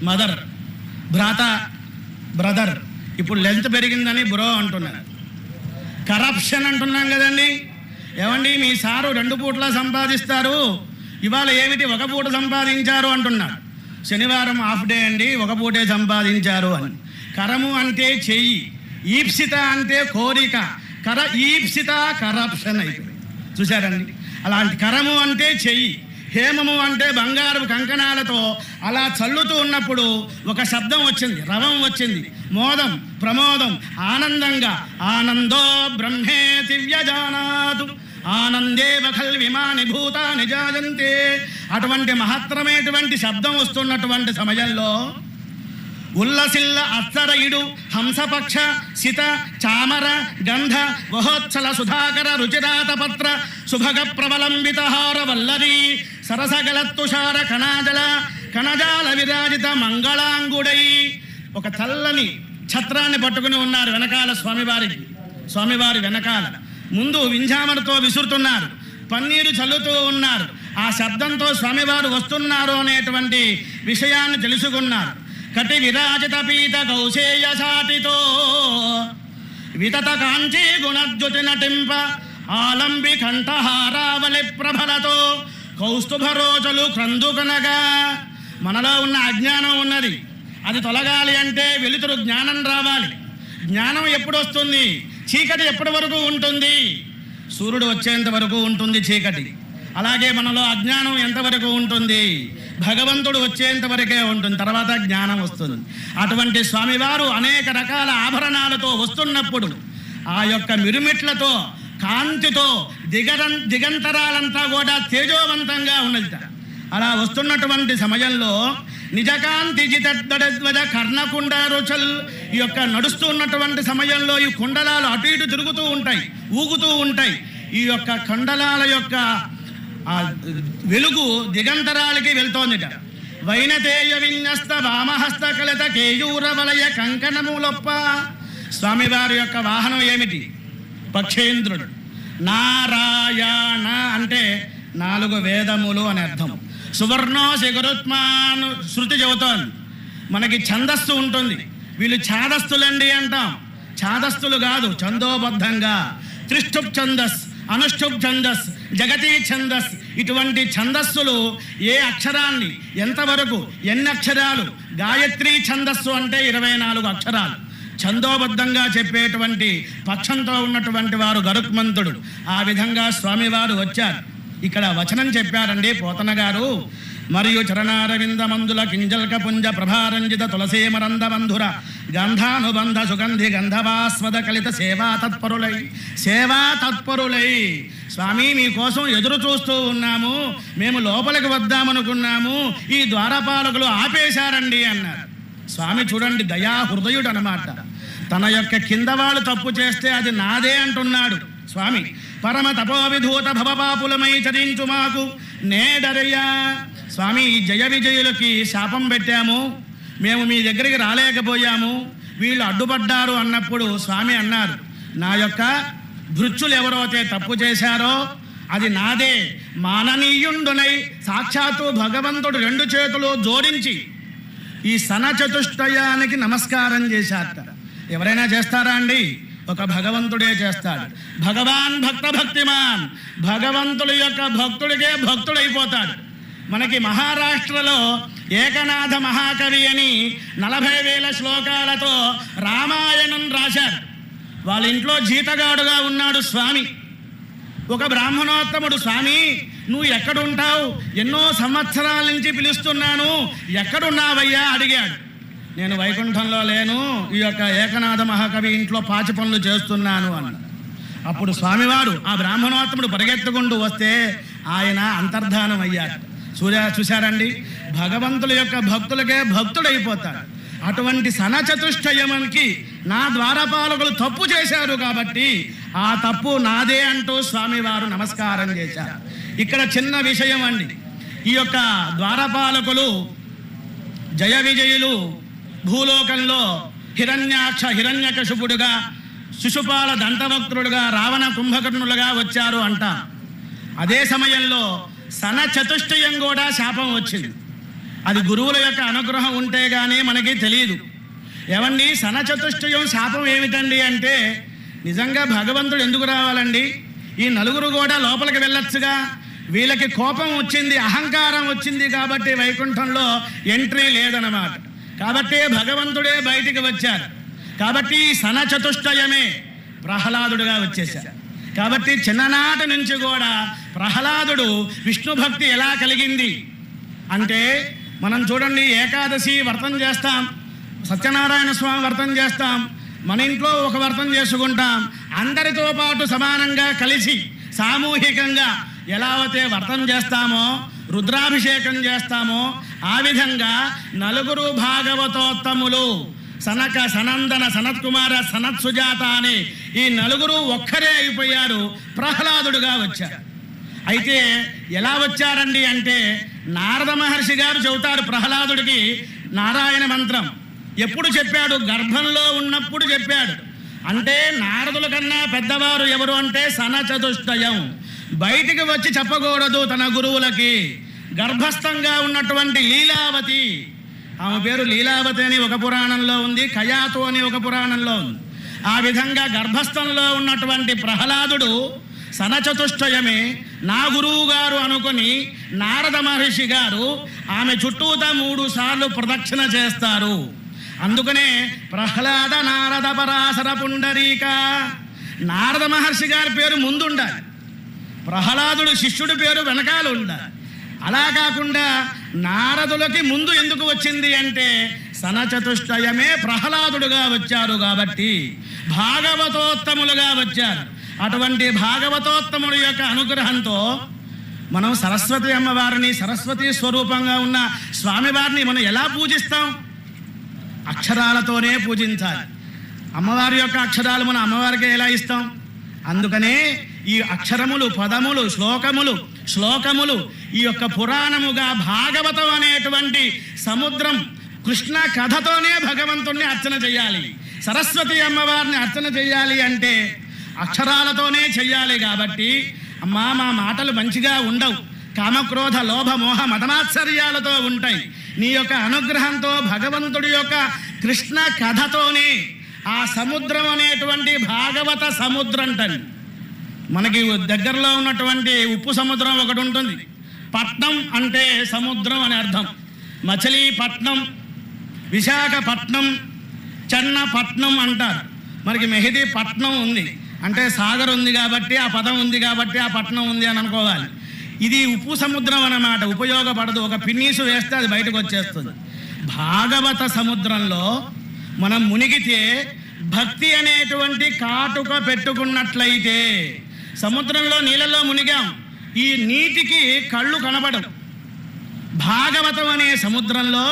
మదర్, భ్రాత బ్రదర్, ఇప్పుడు లెంత్ పెరిగిందని బ్రో అంటున్నారు. కరప్షన్ అంటున్నాం కదండి. ఏమండి మీ సారు 2 పూట్ల సంపాదిస్తారు, ఇవాళ ఏమిటి 1 పూట సంపాదించారు అంటున్నారు. శనివారం హాఫ్ డే అండి, 1 పూటే సంపాదించారు అని. కరము అంటే చెయ్యి, ఈప్సిత అంటే కోరిక, ఈప్సిత కరప్షన్ అయిపోయింది. చూశారండి, అలాంటి కరము అంటే చెయ్యి, హేమము అంటే బంగారు కంకణాలతో అలా చల్లుతూ ఉన్నప్పుడు ఒక శబ్దం వచ్చింది, రవం వచ్చింది, మోదం ప్రమోదం ఆనందంగా. ఆనందో బ్రహ్మే దివ్యజానాదు ఆనందేవ ఖల్విమాని భూతాని జాయంతే. అటువంటి మహత్తరమైనటువంటి శబ్దం వస్తున్నటువంటి సమయంలో ఉల్లసిల్ల అత్తరయుడు హంసపక్ష సిత చామర గంధ వహోత్సల సుధాకర రుచిరాతపత్ర సుభగ ప్రవలంబిత హార వల్లరి సరసగలత్తుషార కణజాల విరాజిత మంగళాంగుడై ఒక తెల్లని ఛత్రాన్ని పట్టుకుని ఉన్నారు వెనకాల స్వామివారి వెనకాల. ముందు వింధ్యామరతో విసురుతున్నారు, పన్నీరు చల్లుతూ ఉన్నారు. ఆ శబ్దంతో స్వామివారు వస్తున్నారు అనేటువంటి విషయాన్ని తెలుసుకున్నారు. కటి విరాజిత పీత కౌశేయ సాటితో వితత కాంచీ గుణజ్యుతి నటింప ఆలంబి కంఠహారావళి ప్రభలతో కౌస్తుభరోచలు క్రందుకనగా. మనలో ఉన్న అజ్ఞానం ఉన్నది, అది తొలగాలి అంటే వెలుతురు జ్ఞానం రావాలి. జ్ఞానం ఎప్పుడు వస్తుంది? చీకటి ఎప్పటి వరకు ఉంటుంది? సూర్యుడు వచ్చేంత వరకు ఉంటుంది చీకటి. అలాగే మనలో అజ్ఞానం ఎంతవరకు ఉంటుంది? భగవంతుడు వచ్చేంత వరకే ఉంటుంది, తర్వాత జ్ఞానం వస్తుంది. అటువంటి స్వామివారు అనేక రకాల ఆభరణాలతో వస్తున్నప్పుడు ఆ యొక్క మిరుమిట్లతో కాంతితో దిగంతరాలంతా కూడా తేజోవంతంగా ఉన్నది. అలా వస్తున్నటువంటి సమయంలో నిజకాంతి జితద్వజ కర్ణకుండ రుచల్, ఈ యొక్క నడుస్తూ ఉన్నటువంటి సమయంలో ఈ కుండలాలు అటు ఇటు తిరుగుతూ ఉంటాయి, ఊగుతూ ఉంటాయి. ఈ యొక్క కుండలాల యొక్క వెలుగు దిగంతరాలకి వెళ్తోందిట. వైనతేయ విన్యస్త వామహస్త కలిత కేయూర వలయ కంకణములొప్ప. స్వామివారి యొక్క వాహనం ఏమిటి? పక్షేంద్రుడు. నారాయణ అంటే 4 వేదములు అని అర్థం. సువర్ణోసి గురుత్మాను శృతి చెబుతోంది. మనకి ఛందస్సు ఉంటుంది, వీళ్ళు ఛాదస్తులండి అంటాం. ఛాదస్తులు కాదు, ఛందోబద్ధంగా త్రిష్ఠుప్ ఛందస్, అనుష్ఠుప్ ఛందస్, జగతీ ఛందస్, ఇటువంటి ఛందస్సులు ఏ అక్షరాన్ని ఎంతవరకు ఎన్ని అక్షరాలు. గాయత్రీ ఛందస్సు అంటే 24 అక్షరాలు ఛందోబద్ధంగా చెప్పేటువంటి పక్షంతో ఉన్నటువంటి వారు గరుత్మంతుడు. ఆ విధంగా స్వామివారు వచ్చారు. ఇక్కడ వచనం చెప్పారండి పోతన గారు. మరియు చరణారవింద మందుల కింజల్క పుంజ ప్రభారంజిత తులసీమరంద బంధుర గంధానుబంధ సుగంధి గంధవాస్వద కలిత సేవా తత్పరులై స్వామి మీకోసం ఎదురు చూస్తూ ఉన్నాము, మేము లోపలికి వద్దామనుకున్నాము, ఈ ద్వారపాలకులు ఆపేశారండి అన్నారు. స్వామి చూడండి దయా హృదయుడు అన్నమాట. తన యొక్క కింద వాళ్ళు తప్పు చేస్తే అది నాదే అంటున్నాడు స్వామి. పరమ తపోవిధూత భవపాపులమై చరించు మాకు నేడరయ్యా. స్వామి ఈ జయ విజయులకి శాపం పెట్టాము, మేము మీ దగ్గరికి రాలేకపోయాము, వీళ్ళు అడ్డుపడ్డారు అన్నప్పుడు స్వామి అన్నారు, నా యొక్క భృత్యులు ఎవరైతే తప్పు చేశారో అది నాదే. మాననీయుండునై సాక్షాత్తు భగవంతుడు 2 చేతులు జోడించి ఈ సనచతుష్టయానికి నమస్కారం చేశారట. ఎవరైనా చేస్తారా అండి? ఒక భగవంతుడే చేస్తాడు. భగవాన్ భక్త భక్తిమాన్, భగవంతుడి యొక్క భక్తుడికే భక్తుడైపోతాడు. మనకి మహారాష్ట్రలో ఏకనాథ మహాకవి అని 40,000 శ్లోకాలతో రామాయణం రాశారు. వాళ్ళ ఇంట్లో జీతగాడుగా ఉన్నాడు స్వామి. ఒక బ్రాహ్మణోత్తముడు, స్వామి నువ్వు ఎక్కడుంటావు? ఎన్నో సంవత్సరాల నుంచి పిలుస్తున్నాను, ఎక్కడున్నావయ్యా అడిగాడు. నేను వైకుంఠంలో లేను, ఈ యొక్క ఏకనాథ మహాకవి ఇంట్లో పాచి పనులు చేస్తున్నాను అన్నాడు. అప్పుడు స్వామివారు ఆ బ్రాహ్మణోత్తముడు పరిగెత్తుకుంటూ వస్తే ఆయన అంతర్ధానం అయ్యారు. చూశారండి, భగవంతుల యొక్క భక్తులకే భక్తుడైపోతాడు. అటువంటి సనచతుష్టయమునికి నా ద్వారపాలకులు తప్పు చేశారు కాబట్టి ఆ తప్పు నాదే అంటూ స్వామివారు నమస్కారం చేశారు. ఇక్కడ చిన్న విషయం అండి, ఈ యొక్క ద్వారపాలకులు జయ విజయులు భూలోకంలో హిరణ్యకశిపుడుగా, శిశుపాల దంతవక్త్రుడుగా, రావణ కుంభకర్ణులుగా వచ్చారు అంట. అదే సమయంలో సన చతుష్టయం కూడా శాపం వచ్చింది. అది గురువుల యొక్క అనుగ్రహం ఉంటే గానీ మనకి తెలియదు. ఏమండి, సన చతుష్టయం శాపం ఏమిటండి అంటే, నిజంగా భగవంతుడు ఎందుకు రావాలండి? ఈ నలుగురు కూడా లోపలికి వెళ్ళొచ్చుగా. వీళ్ళకి కోపం వచ్చింది, అహంకారం వచ్చింది కాబట్టి వైకుంఠంలో ఎంట్రీ లేదన్నమాట. కాబట్టి భగవంతుడే బయటికి వచ్చారు. కాబట్టి సన చతుష్టయమే ప్రహ్లాదుడుగా వచ్చేశారు. కాబట్టి చిన్ననాటి నుంచి కూడా ప్రహ్లాదుడు విష్ణు భక్తి ఎలా కలిగింది అంటే, మనం చూడండి, ఏకాదశి వ్రతం చేస్తాం, సత్యనారాయణ స్వామి వ్రతం చేస్తాం, మన ఇంట్లో ఒక వ్రతం చేసుకుంటాం. అందరితో పాటు సమానంగా కలిసి సామూహికంగా ఎలా అయితే వ్రతం చేస్తామో, రుద్రాభిషేకం చేస్తామో, ఆ విధంగా నలుగురు భాగవతోత్తములు సనక, సనందన, సనత్కుమార, సనత్ సుజాత అని ఈ నలుగురు ఒక్కరే అయిపోయారు, ప్రహ్లాదుడుగా వచ్చారు. అయితే ఎలా వచ్చారండి అంటే, నారద మహర్షి గారు చెబుతారు ప్రహ్లాదుడికి నారాయణ మంత్రం. ఎప్పుడు చెప్పాడు? గర్భంలో ఉన్నప్పుడు చెప్పాడు. అంటే నారదుల కన్నా పెద్దవారు ఎవరు అంటే సన చతుష్టయం. బయటికి వచ్చి చెప్పకూడదు తన గురువులకి. గర్భస్థంగా ఉన్నటువంటి లీలావతి, ఆమె పేరు లీలావతి అని ఒక పురాణంలో ఉంది, కయాతు అని ఒక పురాణంలో ఉంది. ఆ విధంగా గర్భస్థంలో ఉన్నటువంటి ప్రహ్లాదుడు సనచతుష్టయమే నా గురువు గారు అనుకుని నారద మహర్షి గారు ఆమె చుట్టూతా 3 సార్లు ప్రదక్షిణ చేస్తారు. అందుకనే ప్రహ్లాద నారద పరాశర పుండరీక. నారద మహర్షి గారి పేరు ముందుండాలి, ప్రహ్లాదుడు శిష్యుడి పేరు వెనకాల ఉండాలి. అలా కాకుండా నారదులకి ముందు ఎందుకు వచ్చింది అంటే, సనచతుష్టయమే ప్రహ్లాదుడుగా వచ్చారు కాబట్టి భాగవతోత్తములుగా వచ్చారు. అటువంటి భాగవతోత్తముడి యొక్క అనుగ్రహంతో మనం సరస్వతి అమ్మవారిని, సరస్వతి స్వరూపంగా ఉన్న స్వామివారిని మనం ఎలా పూజిస్తాం? అక్షరాలతోనే పూజించాలి. అమ్మవారి యొక్క అక్షరాలు మనం అమ్మవారికి ఎలా ఇస్తాం? అందుకనే ఈ అక్షరములు, పదములు, శ్లోకములు ఈ యొక్క పురాణముగా భాగవతం అనేటువంటి సముద్రం కృష్ణ కథతోనే భగవంతుణ్ణి అర్చన చేయాలి. సరస్వతి అమ్మవారిని అర్చన చేయాలి అంటే అక్షరాలతోనే చెయ్యాలి. కాబట్టి అమ్మా, మా మాటలు మంచిగా ఉండవు, కామక్రోధ లోభ మోహ మదమాత్సర్యాలతో ఉంటాయి. నీ యొక్క అనుగ్రహంతో భగవంతుడి యొక్క కృష్ణ కథతోనే ఆ సముద్రం అనేటువంటి భాగవత సముద్రం అంటండి. మనకి దగ్గరలో ఉన్నటువంటి ఉప్పు సముద్రం ఒకటి ఉంటుంది. పట్నం అంటే సముద్రం అని అర్థం. మచిలీపట్నం, విశాఖపట్నం, చెన్నపట్నం అంటారు. మనకి మెహదీపట్నం ఉంది అంటే సాగర్ ఉంది కాబట్టి, ఆ పదం ఉంది కాబట్టి ఆ పట్నం ఉంది అని అనుకోవాలి. ఇది ఉప్పు సముద్రం అన్నమాట, ఉపయోగపడదు. ఒక పిన్నీసు వేస్తే అది బయటకు వచ్చేస్తుంది. భాగవత సముద్రంలో మనం మునిగితే భక్తి అనేటువంటి కాటుక పెట్టుకున్నట్లయితే, సముద్రంలో నీళ్ళలో మునిగాం, ఈ నీటికి కళ్ళు కనబడం. భాగవతం అనే సముద్రంలో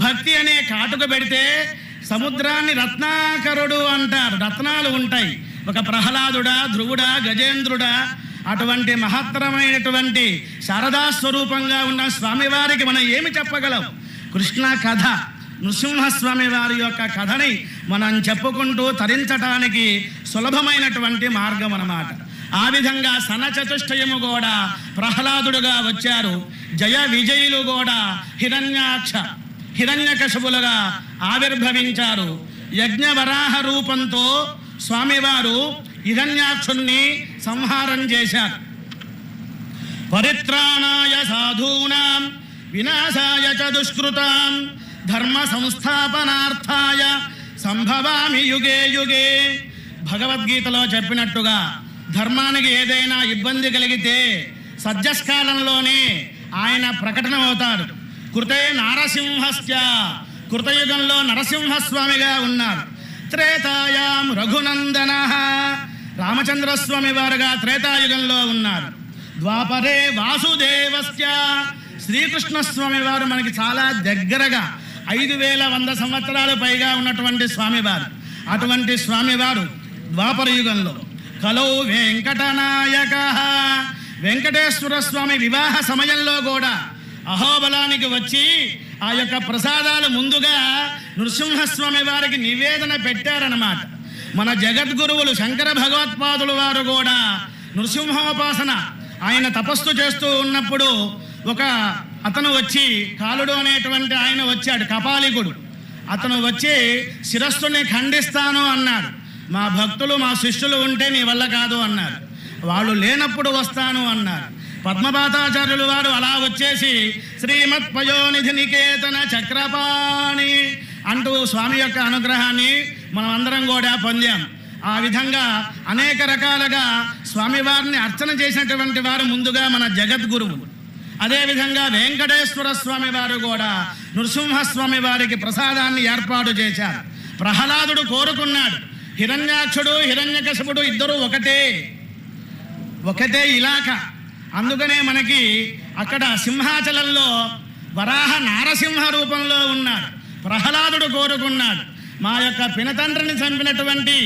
భక్తి అనే కాటుక పెడితే సముద్రాన్ని రత్నాకరుడు అంటారు. రత్నాలు ఉంటాయి. ఒక ప్రహ్లాదుడా, ధ్రువుడా, గజేంద్రుడా, అటువంటి మహత్తరమైనటువంటి శారదాస్వరూపంగా ఉన్న స్వామివారికి మనం ఏమి చెప్పగలం? కృష్ణ కథ, నృసింహస్వామి వారి యొక్క కథని మనం చెప్పుకుంటూ తరించటానికి సులభమైనటువంటి మార్గం అన్నమాట. ఆ విధంగా సనచతుష్టయము కూడా ప్రహ్లాదుడుగా వచ్చారు. జయ విజయులు కూడా హిరణ్యకశిపులుగా ఆవిర్భవించారు. యజ్ఞవరాహ రూపంతో స్వామివారు హిరణ్యాక్షుణ్ణి సంహారం చేశారు. పరిత్రాణాయ సాధూనాం వినాశాయ చ దుష్కృతాం ధర్మ సంస్థాపనార్థాయ సంభవామి యుగే యుగే. భగవద్గీతలో చెప్పినట్టుగా ధర్మానికి ఏదైనా ఇబ్బంది కలిగితే సజ్జస్కాలంలోనే ఆయన ప్రకటన అవుతాడు. కృతే నారసింహస్య కృతయుగంలో నరసింహస్వామిగా ఉన్నారు. త్రేతాయాం రఘునందన రామచంద్రస్వామి వారుగా త్రేతాయుగంలో ఉన్నారు. ద్వాపరే వాసుదేవస్య శ్రీకృష్ణస్వామి వారు మనకి చాలా దగ్గరగా 5100 సంవత్సరాలు పైగా ఉన్నటువంటి స్వామివారు. అటువంటి స్వామివారు ద్వాపర యుగంలో కలౌ వెంకటనాయక వెంకటేశ్వర స్వామి వివాహ సమయంలో కూడా అహోబలానికి వచ్చి ఆ యొక్క ప్రసాదాలు ముందుగా నృసింహస్వామి వారికి నివేదన పెట్టారన్నమాట. మన జగద్గురువులు శంకర భగవత్పాదులు వారు కూడా నృసింహోపాసన ఆయన తపస్సు చేస్తూ ఉన్నప్పుడు ఒక అతను వచ్చి కాలుడు అనేటువంటి ఆయన వచ్చాడు, కపాలికుడు. అతను వచ్చి శిరస్సుని ఖండిస్తాను అన్నాడు. మా భక్తులు మా శిష్యులు ఉంటే నీ వల్ల కాదు అన్నారు. వాళ్ళు లేనప్పుడు వస్తాను అన్నారు. పద్మపాతాచార్యులు వారు అలా వచ్చేసి శ్రీమత్ పయోనిధి నికేతన చక్రపాణి అంటూ స్వామి యొక్క అనుగ్రహాన్ని మనం అందరం కూడా పొందాం. ఆ విధంగా అనేక రకాలుగా స్వామివారిని అర్చన చేసినటువంటి వారు ముందుగా మన జగద్గురువులు. అదేవిధంగా వెంకటేశ్వర స్వామి వారు కూడా నృసింహస్వామి వారికి ప్రసాదాన్ని ఏర్పాటు చేశారు. ప్రహ్లాదుడు కోరుకున్నాడు, హిరణ్యాక్షుడు హిరణ్యకశిపుడు ఇద్దరు ఒకటే ఇలాక. అందుకనే మనకి అక్కడ సింహాచలంలో వరాహ నారసింహ రూపంలో ఉన్నాడు. ప్రహ్లాదుడు కోరుకున్నాడు, మా యొక్క పినతండ్రిని చంపినటువంటి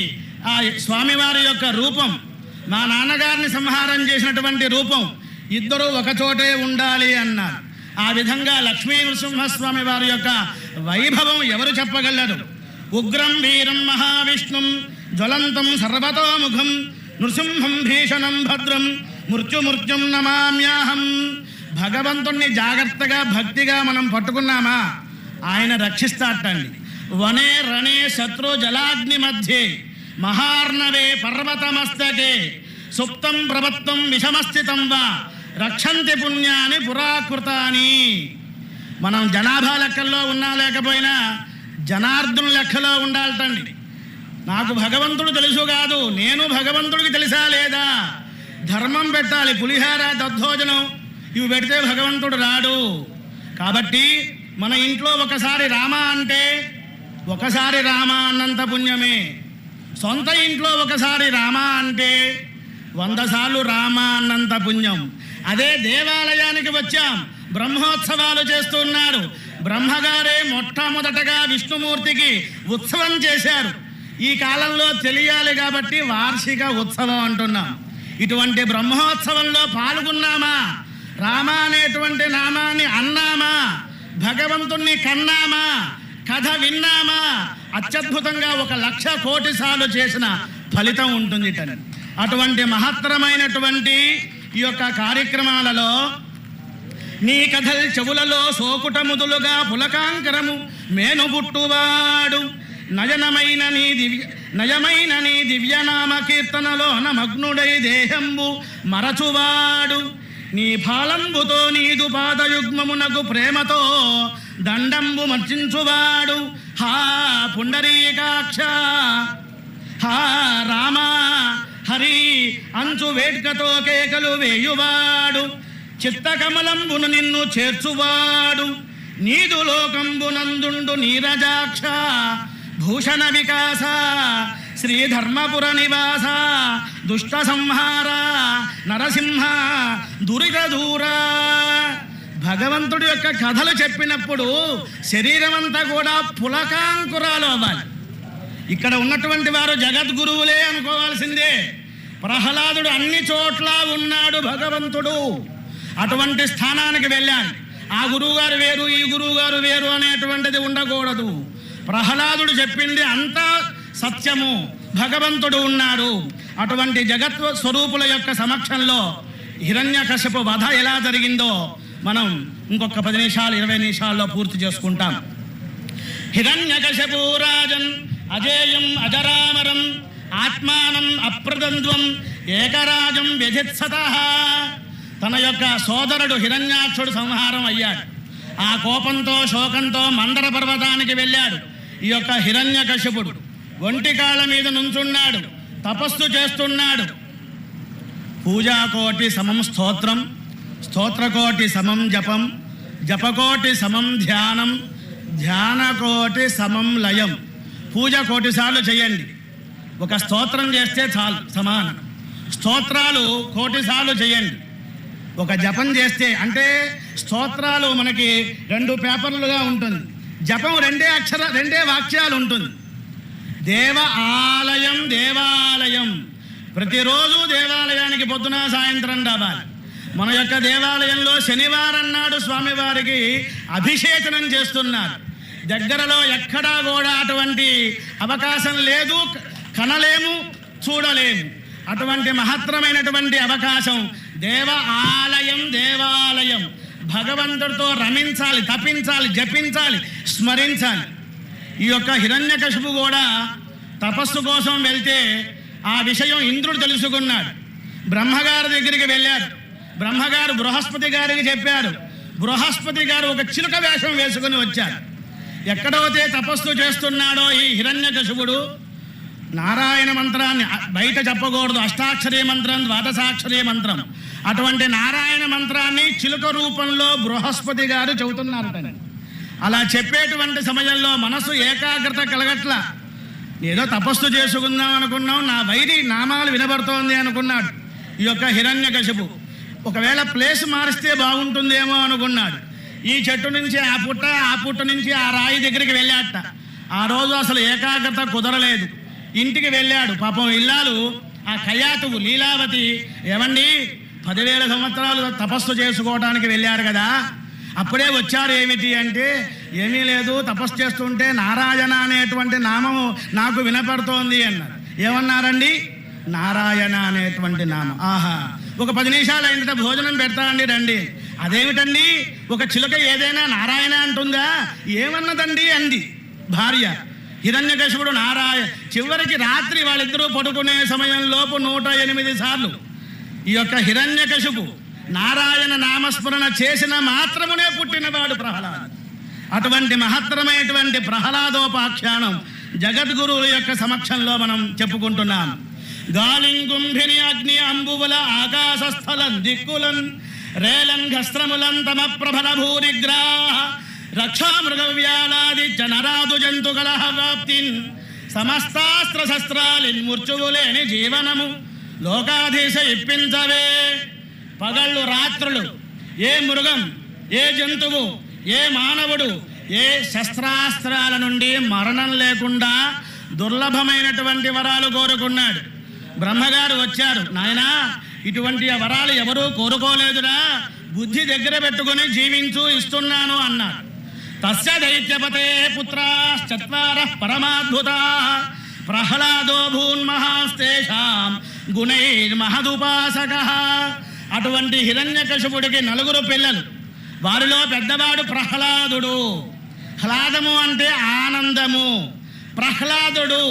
ఆ స్వామివారి యొక్క రూపం, మా నాన్నగారిని సంహారం చేసినటువంటి రూపం ఇద్దరు ఒకచోటే ఉండాలి అన్నారు. ఆ విధంగా లక్ష్మీ నృసింహస్వామి వారి యొక్క వైభవం ఎవరు చెప్పగలరు? ఉగ్రం వీరం మహావిష్ణుం జ్వలంతం సర్వతోముఖం నృసింహం భీషణం భద్రం మృత్యుమృత్యుం నమామ్యాహం. భగవంతుణ్ణి జాగ్రత్తగా భక్తిగా మనం పట్టుకున్నామా ఆయన రక్షిస్తాటండి. వనే రణే శత్రు జలాగ్ని మధ్యే మహార్ణవే పర్వతమస్తకే సుప్తం ప్రవత్తం విషమస్థితం వా రక్షంతి పుణ్యాని పురాకృతాని. మనం జనాభా లెక్కల్లో ఉన్నా లేకపోయినా జనార్దుని లెక్కలో ఉండాలటండి. నాకు భగవంతుడు తెలుసు కాదు, నేను భగవంతుడికి తెలిసా లేదా? ధర్మం పెట్టాలి, పులిహార దద్దోజనం ఇవి పెడితే భగవంతుడు రాడు. కాబట్టి మన ఇంట్లో ఒకసారి రామ అంటే ఒకసారి రామ అన్నంత పుణ్యమే. సొంత ఇంట్లో ఒకసారి రామ అంటే 100 సార్లు రామ అన్నంత పుణ్యం. అదే దేవాలయానికి వచ్చాం, బ్రహ్మోత్సవాలు చేస్తున్నారు. బ్రహ్మగారే మొట్టమొదటగా విష్ణుమూర్తికి ఉత్సవం చేశారు. ఈ కాలంలో తెలియాలి కాబట్టి వార్షిక ఉత్సవం అంటున్నాం. ఇటువంటి బ్రహ్మోత్సవంలో పాల్గొన్నామా? రామ అనేటువంటి నామాన్ని అన్నామా? భగవంతుణ్ణి కన్నామా? కథ విన్నామా? అత్యద్భుతంగా 1,00,000 కోటి సార్లు చేసిన ఫలితం ఉంటుంది. అటువంటి మహత్తరమైనటువంటి ఈ యొక్క కార్యక్రమాలలో నీ కథల్ చెవులలో సోకుటముదులుగా పులకాంకరము మేనుబుట్టువాడు నయమైన నీ దివ్యనామ కీర్తనలో నమగ్నుడై దేహంబు మరచువాడు నీ ఫాలంబుతో నీదు పాదయుగ్మమునకు ప్రేమతో దండంబు మర్చించువాడు. హా పుండరీకాక్ష హా రామ హరి అంచు వేట్కతో కేకలు వేయువాడు చిత్తకమలంబును నిన్ను చేర్చువాడు నీదు లోకంబునందుండు నీరజాక్ష భూషణ వికాస శ్రీధర్మపుర నివాస దుష్ట సంహార నరసింహ దురిత దూరా. భగవంతుడి యొక్క కథలు చెప్పినప్పుడు శరీరం అంతా కూడా పులకాంకురాలు అవ్వాలి. ఇక్కడ ఉన్నటువంటి వారు జగద్గురువులే అనుకోవాల్సిందే. ప్రహ్లాదుడు అన్ని చోట్ల ఉన్నాడు భగవంతుడు. అటువంటి స్థానానికి వెళ్ళాను. ఆ గురువుగారు వేరు ఈ గురువుగారు వేరు అనేటువంటిది ఉండకూడదు. ప్రహ్లాదుడు చెప్పింది అంతా సత్యము, భగవంతుడు ఉన్నాడు. అటువంటి జగత్ స్వరూపుల యొక్క సమక్షంలో హిరణ్యకశిపు వధ ఎలా జరిగిందో మనం ఇంకొక 10 నిమిషాలు 20 నిమిషాల్లో పూర్తి చేసుకుంటాం. హిరణ్యకశిపు రాజన్ అజేయం అజరామరం ఆత్మానం అప్రద్వంద్వం ఏకరాజం వ్యధిత్సతః. తన యొక్క సోదరుడు హిరణ్యాక్షుడు సంహారం అయ్యాడు. ఆ కోపంతో శోకంతో మందర పర్వతానికి వెళ్ళాడు. ఈ యొక్క హిరణ్యకశిపుడు ఒంటి కాళ్ళ మీద నుంచున్నాడు, తపస్సు చేస్తున్నాడు. పూజాకోటి సమం స్తోత్రం, స్తోత్రకోటి సమం జపం, జపకోటి సమం ధ్యానం, ధ్యానకోటి సమం లయం. పూజ కోటి సార్లు చేయండి. ఒక స్తోత్రం చేస్తే చాలు, సమానం. స్తోత్రాలు కోటి సార్లు చేయండి. ఒక జపం చేస్తే, అంటే స్తోత్రాలు మనకి 2 పేపర్లుగా ఉంటుంది, జపం 2 వాక్యాలు ఉంటుంది. దేవ ఆలయం, దేవాలయం. ప్రతిరోజు దేవాలయానికి పొద్దున సాయంత్రం రావాలి. మన యొక్క దేవాలయంలో శనివారం నాడు స్వామివారికి అభిషేచనం చేస్తున్నారు. దగ్గరలో ఎక్కడా కూడా అటువంటి అవకాశం లేదు, కనలేము, చూడలేము. అటువంటి మహత్తరమైనటువంటి అవకాశం. దేవ ఆలయం, దేవాలయం. భగవంతుడితో రమించాలి, తపించాలి, జపించాలి, స్మరించాలి. ఈ యొక్క హిరణ్యకశిపు కూడా తపస్సు కోసం వెళ్తే ఆ విషయం ఇంద్రుడు తెలుసుకున్నాడు. బ్రహ్మగారి దగ్గరికి వెళ్ళాడు. బ్రహ్మగారు బృహస్పతి గారికి చెప్పారు. బృహస్పతి గారు ఒక చిలుక వేషం వేసుకుని వచ్చారు. ఎక్కడైతే తపస్సు చేస్తున్నాడో ఈ హిరణ్యకశిపుడు, నారాయణ మంత్రాన్ని బయట చెప్పకూడదు, అష్టాక్షరీ మంత్రం, ద్వాదశాక్షరీ మంత్రం, అటువంటి నారాయణ మంత్రాన్ని చిలుక రూపంలో బృహస్పతి గారు చెబుతున్నారట. అలా చెప్పేటువంటి సమయంలో మనసు ఏకాగ్రత కలగట్ల. ఏదో తపస్సు చేసుకుందాం అనుకున్నాం, నా వైరి నామాలు వినబడుతోంది అనుకున్నాడు ఈ యొక్క హిరణ్యకశిపు. ఒకవేళ ప్లేస్ మారిస్తే బాగుంటుందేమో అనుకున్నాడు. ఈ చెట్టు నుంచి ఆ పుట్ట నుంచి ఆ రాయి దగ్గరికి వెళ్ళాట. ఆ రోజు అసలు ఏకాగ్రత కుదరలేదు. ఇంటికి వెళ్ళాడు. పాపం ఇల్లాలు ఆ కయాతువు లీలావతి, ఏమండి 10,000 సంవత్సరాలు తపస్సు చేసుకోవడానికి వెళ్ళారు కదా, అప్పుడే వచ్చారు ఏమిటి అంటే, ఏమీ లేదు, తపస్సు చేస్తుంటే నారాయణ అనేటువంటి నామము నాకు వినపడుతోంది అన్నారు. ఏమన్నారండి? నారాయణ అనేటువంటి నామం. ఆహా, ఒక 10 నిమిషాలు అయిన భోజనం పెడతా అండి, రండి. అదేమిటండి, ఒక చిలుక ఏదైనా నారాయణ అంటుందా? ఏమన్నదండి అంది భార్య. హిరణ్యకశిపుడు నారాయణ. చివరికి రాత్రి వాళ్ళిద్దరూ పడుకునే సమయంలోపు 108 సార్లు ఈ యొక్క హిరణ్యకశిపు నారాయణ నామస్మరణ చేసిన మాత్రమునే పుట్టినవాడు ప్రహ్లాదు. అటువంటి మహత్తరమైనటువంటి ప్రహ్లాదోపాఖ్యానం జగద్గురువుల యొక్క సమక్షంలో మనం చెప్పుకుంటున్నాం. గాలింగుంభిని అగ్ని అంబువుల ఆకాశస్థలం దిక్కులన్ రేలన్ ఘస్త్రములం తమ ప్రభల భూరిగ్రాహ రక్షామృగవ్యాలాది జనరాదు జంతు కలహ వ్యాప్తిన్ సమస్తాస్త్ర శస్త్రాలిన్ మూర్చువులేని జీవనము లోకాధీశ ఇప్పించవే. పగళ్ళు రాత్రులు ఏ మృగం, ఏ జంతువు, ఏ మానవుడు ఏ శస్త్రాస్త్రాల నుండి మరణం లేకుండా దుర్లభమైనటువంటి వరాలు కోరుకున్నాడు. బ్రహ్మగారు వచ్చారు. నాయనా, ఇటువంటి వరాలు ఎవరూ కోరుకోలేదురా, బుద్ధి దగ్గర పెట్టుకుని జీవించు, ఇస్తున్నాను అన్నాడు. తస్య దైత్యపతే పుత్రాశ్చత్వారః పరమాద్భుతాః ప్రహ్లాదో భూన్మహాస్తేషాం గుణైర్మహదుపాసకః. అటువంటి హిరణ్యకశిపుడికి 4 పిల్లలు. వారిలో పెద్దవాడు ప్రహ్లాదుడు. హ్లాదము అంటే ఆనందము. ప్రహ్లాదుడు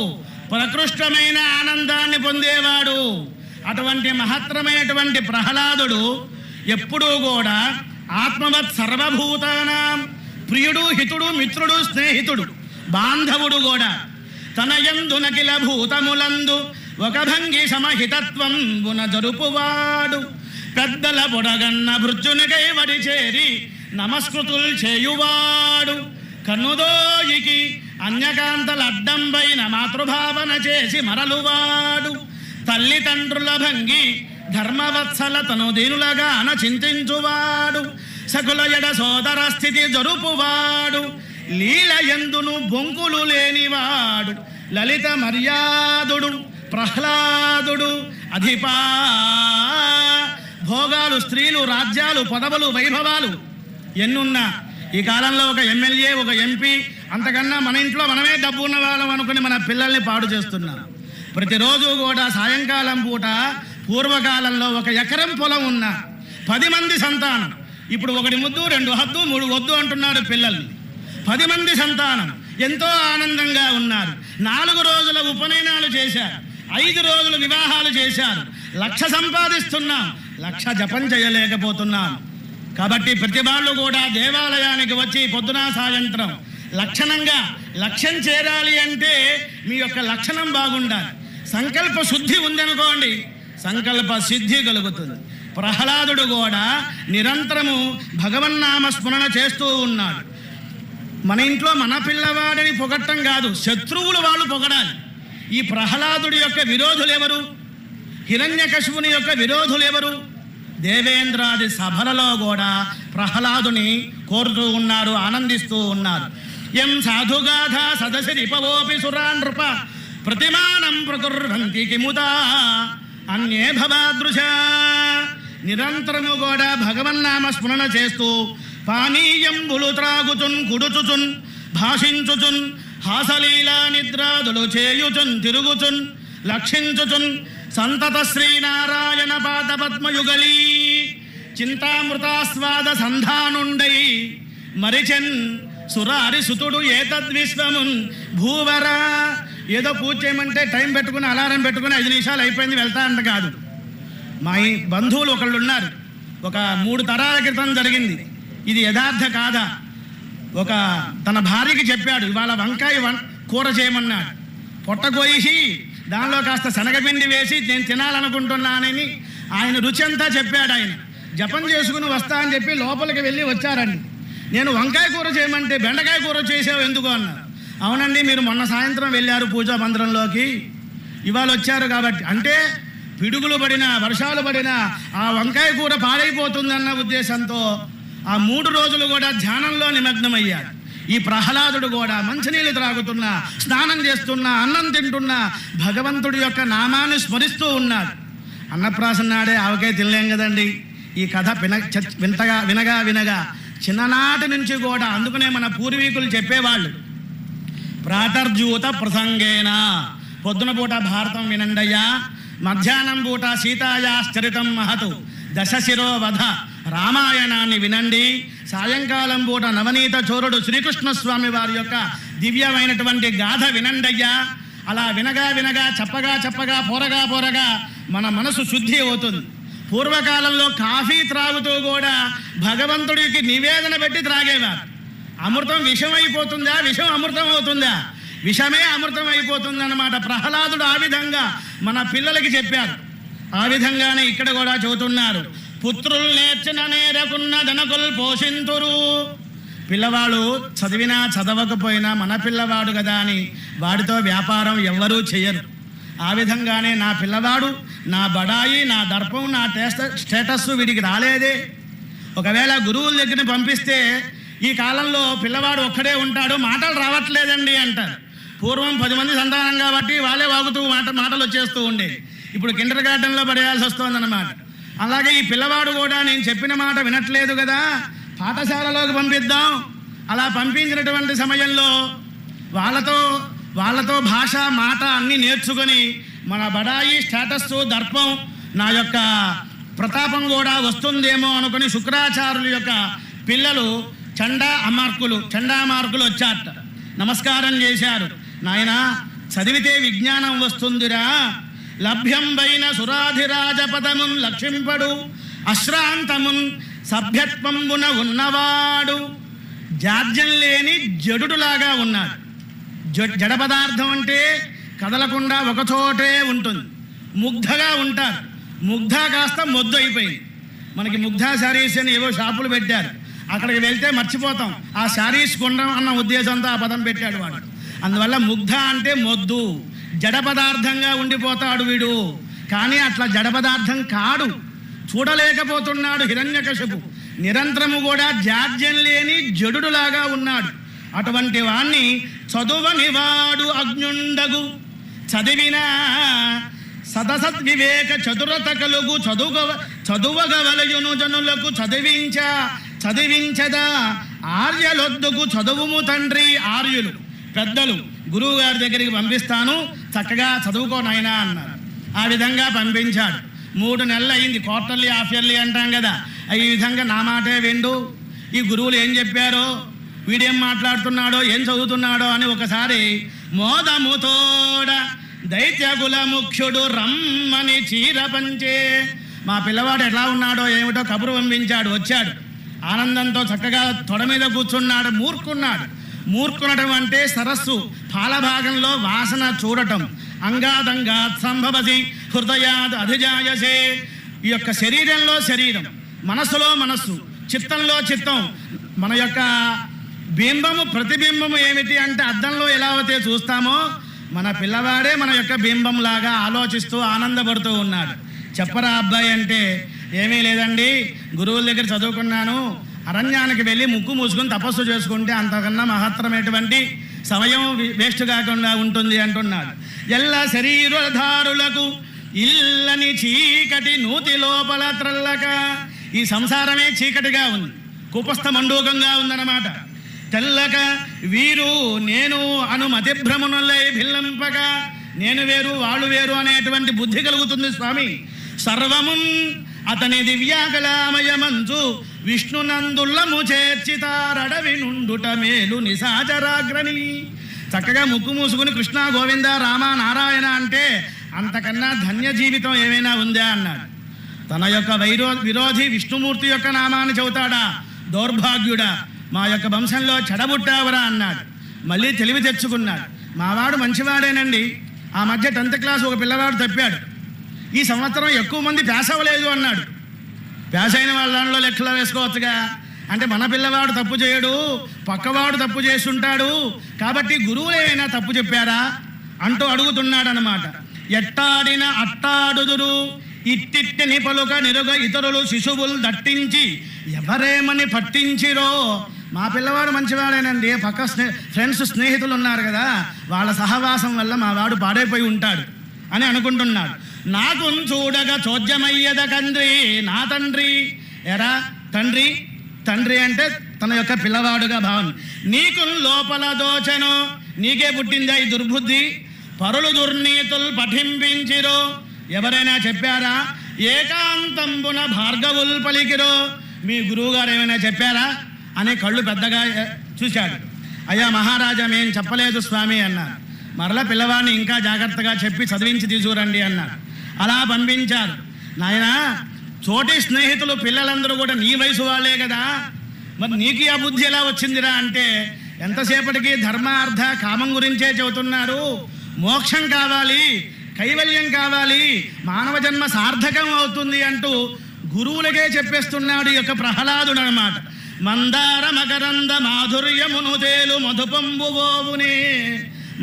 ప్రకృష్టమైన ఆనందాన్ని పొందేవాడు. అటువంటి మహత్తరమైనటువంటి ప్రహ్లాదుడు ఎప్పుడూ కూడా ఆత్మవత్ సర్వభూతానాం ప్రియుడు, హితుడు, మిత్రుడు, స్నేహితుడు, బాంధవుడు కూడా. తన యందునకిల భూతములందు ఒక భంగి సమహితత్వం గుణ జరుపువాడు. పెద్దల పొడగన్న భృత్యునికై వడి చేరి నమస్కృతులు చేయువాడు. కన్నుదోయికి అన్యకాంతల అడ్డంబైన మాతృభావన చేసి మరలువాడు. తల్లిదండ్రుల భంగి ధర్మవత్సలతను దీనులగాన చింతించువాడు. సకుల ఎడ సోదర స్థితి జరుపువాడు. లీల ఎందును బొంకులు లేనివాడు. లలిత మర్యాదుడు ప్రహ్లాదుడు. అధిపా భోగాలు, స్త్రీలు, రాజ్యాలు, పదవులు, వైభవాలు ఎన్నున్నా ఈ కాలంలో ఒక ఎమ్మెల్యే, ఒక ఎంపీ, అంతకన్నా మన ఇంట్లో మనమే డబ్బు ఉన్న వాళ్ళం అనుకుని మన పిల్లల్ని పాడు చేస్తున్నాం. ప్రతిరోజు కూడా సాయంకాలం పూట, పూర్వకాలంలో 1 ఎకరం పొలం ఉన్న 10 మంది సంతానం. ఇప్పుడు 1 ముద్దు, 2 హద్దు, 3 వద్దు అంటున్నారు పిల్లల్ని. 10 మంది సంతానం ఎంతో ఆనందంగా ఉన్నారు. 4 రోజుల ఉపనయనాలు చేశారు, 5 రోజులు వివాహాలు చేశారు. 1,00,000 సంపాదిస్తున్నాం, 1,00,000 జపం చేయలేకపోతున్నాం. కాబట్టి ప్రతి వాళ్ళు కూడా దేవాలయానికి వచ్చి పొద్దున సాయంత్రం లక్షణంగా లక్ష్యం చేరాలి అంటే మీ యొక్క లక్షణం బాగుండాలి. సంకల్ప శుద్ధి ఉందనుకోండి, సంకల్ప సిద్ధి కలుగుతుంది. ప్రహ్లాదుడు కూడా నిరంతరము భగవన్నామ స్మరణ చేస్తూ ఉన్నాడు. మన ఇంట్లో మన పిల్లవాడిని పొగట్టం కాదు, శత్రువులు వాళ్ళు పొగడాలి. ఈ ప్రహ్లాదుడి యొక్క విరోధులు ఎవరు? హిరణ్యకశిపుని యొక్క విరోధులు ఎవరు? దేవేంద్రాది సభలలో కూడా ప్రహ్లాదుని కోరుతూ ఉన్నారు, ఆనందిస్తూ ఉన్నారు. ఎం సాధుగాథ సదసి రిపవోపి సురానృప ప్రతిమానం ప్రకుర్వంతి కిముదా అన్యే భవాదృశ. నిరంతరము కూడా భగవన్నామ స్మరణ చేస్తూ పానీయంబులు త్రాగుచున్ కుడుచుచున్ భాషించుచున్ హాసలీలా నిద్రాదులు చేయుచున్ తిరుగుచున్ లక్షించుచున్ సంతత శ్రీనారాయణ పాద పద్మయుగలీ చింతామృతాస్వాద సంధానుండై మరిచెన్ సురారి సుతుడు ఏతద్విశ్వమున్ భూవర. ఏదో పూజ చేయమంటే టైం పెట్టుకుని అలారం పెట్టుకుని 5 నిమిషాలు అయిపోయింది వెళ్తా అంట కాదు. మా ఈ బంధువులు ఒకళ్ళు ఉన్నారు, ఒక 3 తరాల క్రితం జరిగింది. ఇది యథార్థ కాదా? ఒక తన భార్యకి చెప్పాడు, ఇవాళ వంకాయ కూర చేయమన్నాడు. పొట్ట కోసి దానిలో కాస్త శనగపిండి వేసి నేను తినాలనుకుంటున్నానని ఆయన రుచి అంతా చెప్పాడు. ఆయన జపం చేసుకుని వస్తా అని చెప్పి లోపలికి వెళ్ళి వచ్చారండి. నేను వంకాయ కూర చేయమంటే బెండకాయ కూర చేసావు ఎందుకు అన్నారు. అవునండి, మీరు మొన్న సాయంత్రం వెళ్ళారు పూజా మందిరంలోకి, ఇవాళ వచ్చారు కాబట్టి. అంటే పిడుగులు పడినా వర్షాలు పడినా ఆ వంకాయ కూర పాడైపోతుందన్న ఉద్దేశంతో ఆ 3 రోజులు కూడా ధ్యానంలో నిమగ్నమయ్యాడు. ఈ ప్రహ్లాదుడు కూడా మంచినీళ్ళు త్రాగుతున్నా, స్నానం చేస్తున్నా, అన్నం తింటున్నా భగవంతుడి యొక్క నామాన్ని స్మరిస్తూ ఉన్నాడు. అన్నప్రాసన నాడే ఆవకాయ తినలేం కదండి. ఈ కథ వినగా వినగా చిన్ననాటి నుంచి కూడా, అందుకనే మన పూర్వీకులు చెప్పేవాళ్ళు, ప్రాతర్జూత ప్రసంగేన, పొద్దున పూట భారతం వినండయ్యా, మధ్యాహ్నం పూట సీతాయాశ్చరితం మహతు దశశిరో వధ రామాయణాన్ని వినండి, సాయంకాలం పూట నవనీత చోరుడు శ్రీకృష్ణస్వామి వారి యొక్క దివ్యమైనటువంటి గాథ వినండయ్యా. అలా వినగా వినగా చెప్పగా పోరగా మన మనసు శుద్ధి అవుతుంది. పూర్వకాలంలో కాఫీ త్రాగుతూ కూడా భగవంతుడికి నివేదన పెట్టి త్రాగేవారు. అమృతం విషం అయిపోతుందా, విషం అమృతం అవుతుందా? విషమే అమృతం అయిపోతుంది అన్నమాట. ప్రహ్లాదుడు ఆ విధంగా మన పిల్లలకి చెప్పారు. ఆ విధంగానే ఇక్కడ కూడా చెబుతున్నారు, పుత్రులు నేర్చిన నేరకున్న ధనకులు పోషింతురు. పిల్లవాడు చదివినా చదవకపోయినా మన పిల్లవాడు కదా అని వాడితో వ్యాపారం ఎవ్వరూ చేయరు. ఆ విధంగానే నా పిల్లవాడు, నా బడాయి, నా దర్పం, నా స్టేటస్ వీడికి రాలేదే. ఒకవేళ గురువుల దగ్గర పంపిస్తే ఈ కాలంలో పిల్లవాడు ఒక్కడే ఉంటాడు, మాటలు రావట్లేదండి అంటారు. పూర్వం 10 మంది సంతానం కాబట్టి వాళ్ళే వాగుతూ మాటలు వచ్చేస్తూ ఉండేది. ఇప్పుడు కిండర్ గార్డెన్లో పడేయాల్సి వస్తుందన్నమాట. అలాగే ఈ పిల్లవాడు కూడా నేను చెప్పిన మాట వినట్లేదు కదా, పాఠశాలలోకి పంపిద్దాం. అలా పంపించినటువంటి సమయంలో వాళ్ళతో భాష మాట అన్నీ నేర్చుకొని మన బడాయి, స్టేటస్, దర్పం, నా యొక్క ప్రతాపం కూడా వస్తుందేమో అనుకుని శుక్రాచార్యుల యొక్క పిల్లలు చండామార్కులు వచ్చారట. నమస్కారం చేశారు. నాయనా, చదివితే విజ్ఞానం వస్తుందిరా, లభ్యం వైన సురాధిరాజపదమున్ లక్షింపడు, అశ్రాంతమున్ సభ్యత్వంబున ఉన్నవాడు, జాడ్యం లేని జడులాగా ఉన్నాడు. జడ పదార్థం అంటే కదలకుండా ఒకచోటే ఉంటుంది. ముగ్ధగా ఉంటారు. ముగ్ధ కాస్త మొద్దు అయిపోయింది. మనకి ముగ్ధ శారీస్ అని ఏవో షాపులు పెట్టారు, అక్కడికి వెళ్తే మర్చిపోతాం. ఆ శారీస్ కొండం అన్న ఉద్దేశంతో ఆ పదం పెట్టాడు వాడు. అందువల్ల ముగ్ధ అంటే మొద్దు, జడ పదార్థంగా ఉండిపోతాడు వీడు. కానీ అట్లా జడ పదార్థం కాడు, చూడలేకపోతున్నాడు హిరణ్యకశిపు. నిరంతరము కూడా జాడ్యం లేని జడులాగా ఉన్నాడు. అటువంటి వాణ్ణి చదువనివాడు అజ్ఞుండగు, చదివినా సదసద్వివేక చతురత కలుగు, చదువగవలయును జనులకు చదివించదా ఆర్యలొద్దుకు చదువుము తండ్రి. ఆర్యులు పెద్దలు గురువు గారి దగ్గరికి పంపిస్తాను, చక్కగా చదువుకో నాయనా అన్నారు. ఆ విధంగా పంపించాడు. 3 నెలలు అయింది. క్వార్టర్లీ, హాఫ్ ఇయర్లీ అంటాం కదా. ఈ విధంగా నా మాటే విండు. ఈ గురువులు ఏం చెప్పారో, వీడేం మాట్లాడుతున్నాడో, ఏం చదువుతున్నాడో అని ఒకసారి మోదముతోడ దైత్యకుల ముఖ్యుడు రమ్మని చీర పంచే. మా పిల్లవాడు ఎట్లా ఉన్నాడో ఏమిటో కబురు పంపించాడు. వచ్చాడు ఆనందంతో, చక్కగా తొడ మీద కూర్చున్నాడు. మూర్ఖునటం అంటే సరస్సు పాలభాగంలో వాసన చూడటం. అంగాదంగాత్ సంభవసి హృదయాద్ అధిజాయసే. ఈ యొక్క శరీరంలో శరీరం, మనస్సులో మనస్సు, చిత్తంలో చిత్తం, మన యొక్క బింబము ప్రతిబింబము ఏమిటి అంటే అద్దంలో ఎలా అయితే చూస్తామో మన పిల్లవాడే మన యొక్క బింబంలాగా ఆలోచిస్తూ ఆనందపడుతూ ఉన్నాడు. చెప్పరా అబ్బాయి అంటే ఏమీ లేదండి, గురువుల దగ్గర చదువుకున్నాను, అరణ్యానికి వెళ్ళి ముక్కు మూసుకొని తపస్సు చేసుకుంటే అంతకన్నా మహత్తరమైనటువంటి సమయం వేస్ట్ కాకుండా ఉంటుంది అంటున్నాడు. ఎల్ల శరీరధారులకు ఇల్లని చీకటి నూతి లోపల త్రల్లక, ఈ సంసారమే చీకటిగా ఉంది, కుపస్థ మండూకంగా ఉందన్నమాట. తెల్లక వీరు నేను అను మతిభ్రమణులై భిల్లంపక, నేను వేరు వాళ్ళు వేరు అనేటువంటి బుద్ధి కలుగుతుంది స్వామి. సర్వము అతని దివ్యాకలామయమంచు విష్ణునందుల్లము చేర్చితారడవి నుండుట మేలు నిశాచరాగ్రని. చక్కగా ముక్కు మూసుకుని కృష్ణ గోవింద రామ నారాయణ అంటే అంతకన్నా ధన్య జీవితం ఏమైనా ఉందా అన్నాడు. తన యొక్క విరోధి విష్ణుమూర్తి యొక్క నామాన్ని చెబుతాడా, దౌర్భాగ్యుడా, మా యొక్క వంశంలో చెడబుట్టావరా అన్నాడు. మళ్ళీ తెలివి తెచ్చుకున్నాడు. మావాడు మంచివాడేనండి, ఆ మధ్య 10th క్లాస్ ఒక పిల్లవాడు తప్పాడు, ఈ సంవత్సరం ఎక్కువ మంది పాస్ అవ్వలేదు అన్నాడు. పాస్ అయిన వాళ్ళలో లెక్కలో వేసుకోవచ్చుగా. అంటే మన పిల్లవాడు తప్పు చేయడు, పక్కవాడు తప్పు చేస్తుంటాడు, కాబట్టి గురువులు ఏమైనా తప్పు చెప్పారా అంటూ అడుగుతున్నాడు అన్నమాట. ఎట్టాడిన అట్టాడుదురు ఇట్టిని పలుక నిరుగ ఇతరులు శిశువులు దట్టించి ఎవరేమని పట్టించిరో. మా పిల్లవాడు మంచివాడేనండి, పక్క ఫ్రెండ్స్ స్నేహితులు ఉన్నారు కదా, వాళ్ళ సహవాసం వల్ల మా వాడు పాడైపోయి ఉంటాడు అని అనుకుంటున్నాడు. నాకు చూడగా చోద్యమయ్యద కంద్రి నా తండ్రి. ఎరా తండ్రి, తండ్రి అంటే తన యొక్క పిల్లవాడుగా భావన. నీకు లోపల దోచను, నీకే పుట్టిందా ఈ దుర్బుద్ధి. పరులు దుర్నీతులు పఠింపించిరో, ఎవరైనా చెప్పారా. ఏకాంతంబున భార్గవులు పలికిరో, మీ గురువుగారు ఏమైనా చెప్పారా అని కళ్ళు పెద్దగా చూశాడు. అయ్యా మహారాజా మేం చెప్పలేదు స్వామి అన్నారు. మరలా పిల్లవాడిని ఇంకా జాగ్రత్తగా చెప్పి చదివించి తీసుకురండి అన్నారు. అలా పంపించారు. నాయనా తోటి స్నేహితులు పిల్లలందరూ కూడా నీ వయసు వాళ్ళే కదా, మరి నీకు ఆ బుద్ధి ఎలా వచ్చిందిరా అంటే ఎంతసేపటికి ధర్మార్థ కామం గురించే చెబుతున్నారు. మోక్షం కావాలి, కైవల్యం కావాలి, మానవ జన్మ సార్థకం అవుతుంది అంటూ గురువులకే చెప్పేస్తున్నాడు ఈ యొక్క ప్రహ్లాదుడు అన్నమాట. మందార మకరంద మాధుర్యమును తేలు మధుపంబు గోవునే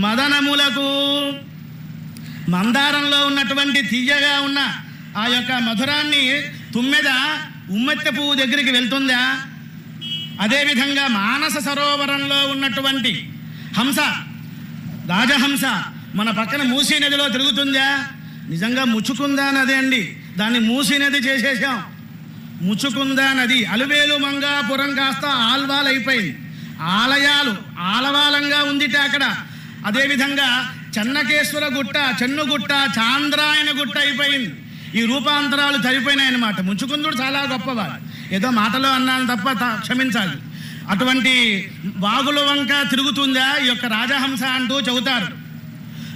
మదనములకు. మందారంలో ఉన్నటువంటి తీయగా ఉన్న ఆ యొక్క మధురాన్ని తుమ్మెద ఉమ్మెత్తె పువ్వు దగ్గరికి వెళ్తుందా? అదేవిధంగా మానస సరోవరంలో ఉన్నటువంటి హంస, రాజహంస మన పక్కన మూసీ నదిలో తిరుగుతుందా? నిజంగా ముచ్చుకుందా నది అండి, దాన్ని మూసీ నది చేసేసాం. ముచ్చుకుందా నది అలువేలు మంగాపురం కాస్త ఆల్వాల్ అయిపోయింది, ఆలయాలు ఆలవాలంగా ఉందిట అక్కడ. అదేవిధంగా చెన్నకేశ్వర గుట్ట, చెన్నుగుట్ట, చాంద్రాయన గుట్ట అయిపోయింది. ఈ రూపాంతరాలు సరిపోయినాయన్నమాట. ముచ్చుకుందుడు చాలా గొప్పవాడు, ఏదో మాటలో అన్నాను తప్ప క్షమించాలి. అటువంటి వాగుల వంక తిరుగుతుందా ఈ యొక్క రాజహంస అంటూ చెబుతారు.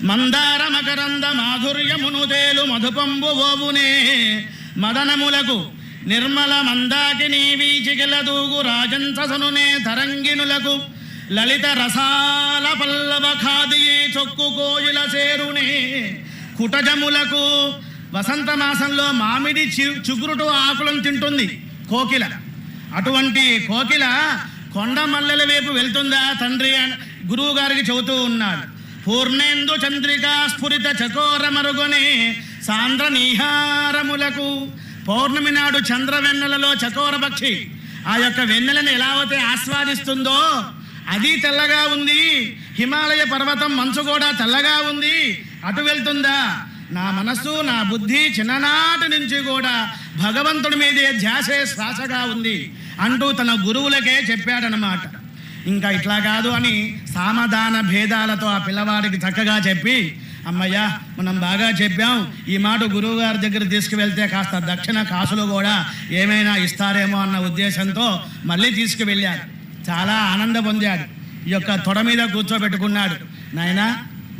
మందార మకరంద మాధుర్యమును తేలు మధుపంబు ఓవునే మదనములకు నిర్మల మందాకిని వీచికెల దూగు రాజంసనునే తరంగినులకు లలిత రసాల పల్లవ ఖాదియే చొక్కు కోయిల చేరునే కుటజములకు. వసంత మాసంలో మామిడి చిగురుటు ఆకులను తింటుంది కోకిల. అటువంటి కోకిల కొండ మల్లెల వైపు వెళ్తుందా తండ్రి గురువు గారికి చెబుతూ ఉన్నాడు. పూర్ణేందు చంద్రికా స్ఫురిత చకోర మరుగునే సాంద్ర నీహారములకు. పౌర్ణమి నాడు చంద్రవెన్నెలలో చకోర పక్షి ఆ యొక్క వెన్నెలను ఎలా అయితే ఆస్వాదిస్తుందో అది తెల్లగా ఉంది. హిమాలయ పర్వతం మంచు కూడా తెల్లగా ఉంది, అటు వెళ్తుందా? నా మనస్సు నా బుద్ధి చిన్ననాటి నుంచి కూడా భగవంతుడి మీదే ధ్యాసే శ్వాసగా ఉంది అంటూ తన గురువులకే చెప్పాడనమాట. ఇంకా ఇట్లా కాదు అని సామధాన భేదాలతో ఆ పిల్లవాడికి చక్కగా చెప్పి, అమ్మయ్యా మనం బాగా చెప్పాం, ఈ మాట గురువు గారి దగ్గర తీసుకువెళ్తే కాస్త దక్షిణ కాసులు కూడా ఏమైనా ఇస్తారేమో అన్న ఉద్దేశంతో మళ్ళీ తీసుకువెళ్ళాడు. చాలా ఆనందం పొందాడు. ఈ యొక్క తొడ మీద కూర్చోబెట్టుకున్నాడు. నాయనా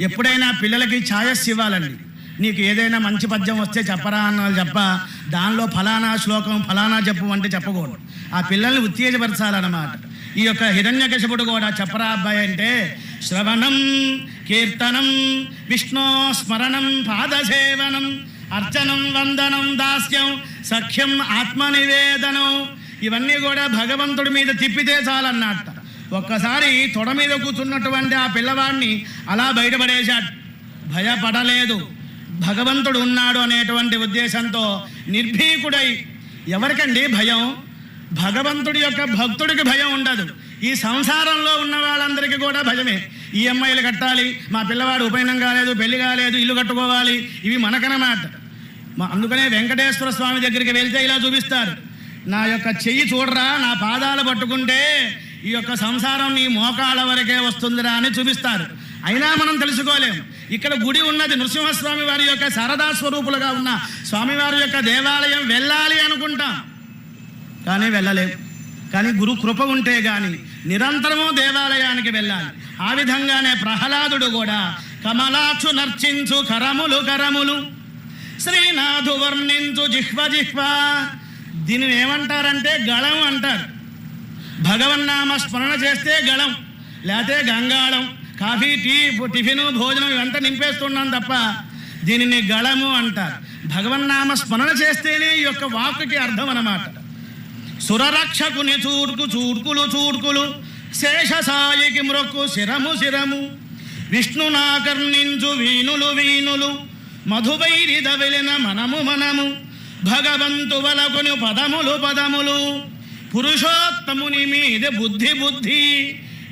ఎప్పుడైనా పిల్లలకి ఛాయస్ ఇవ్వాలండి. నీకు ఏదైనా మంచి పద్యం వస్తే చెప్పరా అన్నది చెప్ప, దానిలో ఫలానా శ్లోకం ఫలానా చెప్పు అంటే చెప్పకూడదు. ఆ పిల్లల్ని ఉత్తేజపరచాలన్నమాట. ఈ యొక్క హిరణ్యకశిపుడు కూడా చెప్పరా అబ్బాయి అంటే శ్రవణం కీర్తనం విష్ణో స్మరణం పాదసేవనం అర్చనం వందనం దాస్యం సఖ్యం ఆత్మనివేదనం. ఇవన్నీ కూడా భగవంతుడి మీద తిప్పితే చాలన్నట్ట. ఒక్కసారి తొడ మీద కూర్చున్నటువంటి ఆ పిల్లవాడిని అలా బయటపడేశాడు. భయపడలేదు, భగవంతుడు ఉన్నాడు అనేటువంటి ఉద్దేశంతో నిర్భీకుడై. ఎవరికండి భయం? భగవంతుడి యొక్క భక్తుడికి భయం ఉండదు. ఈ సంసారంలో ఉన్న వాళ్ళందరికీ కూడా భయమే. ఈఎంఐలు కట్టాలి, మా పిల్లవాడు ఉపనయనం కాలేదు, పెళ్లి కాలేదు, ఇల్లు కట్టుకోవాలి, ఇవి మనకనమాట. అందుకనే వెంకటేశ్వర స్వామి దగ్గరికి వెళ్తే ఇలా చూపిస్తారు, నా యొక్క చెయ్యి చూడరా, నా పాదాలు పట్టుకుంటే ఈ యొక్క సంసారం నీ మోకాళ్ళ వరకే వస్తుందిరా అని చూపిస్తారు. అయినా మనం తెలుసుకోలేం. ఇక్కడ గుడి ఉన్నది, నృసింహస్వామి వారి యొక్క శారదా స్వరూపులుగా ఉన్న స్వామివారి యొక్క దేవాలయం వెళ్ళాలి అనుకుంటాం, కానీ వెళ్ళలేం. కానీ గురు కృప ఉంటే కానీ నిరంతరము దేవాలయానికి వెళ్ళాలి. ఆ విధంగానే ప్రహ్లాదుడు కూడా కమలాక్షు నర్చించు కరములు కరములు, శ్రీనాథు వర్ణించు జిహ్వ జిహ్వ. దీనిని ఏమంటారంటే గళం అంటారు. భగవన్నామ స్మరణ చేస్తే గళం, లేకపోతే గంగాళం. కాఫీ, టీ, టిఫిను, భోజనం ఇవంతా నింపేస్తున్నాం తప్ప దీనిని గళము అంటారు. భగవన్నామ స్మరణ చేస్తేనే ఈ యొక్క వాక్కుకి అర్థం అన్నమాట. సురరక్షకుని చూడ్కు చూడ్కులు చూడ్కులు, శేషసాయికి మ్రొక్కు శిరము శిరము, విష్ణునాకర్ణించు వీణులు వీణులు, మధువైరిద వెలిన మనము మనము, భగవంతు వలకుని పదములు పదములు, పురుషోత్తముని మీద బుద్ధి బుద్ధి.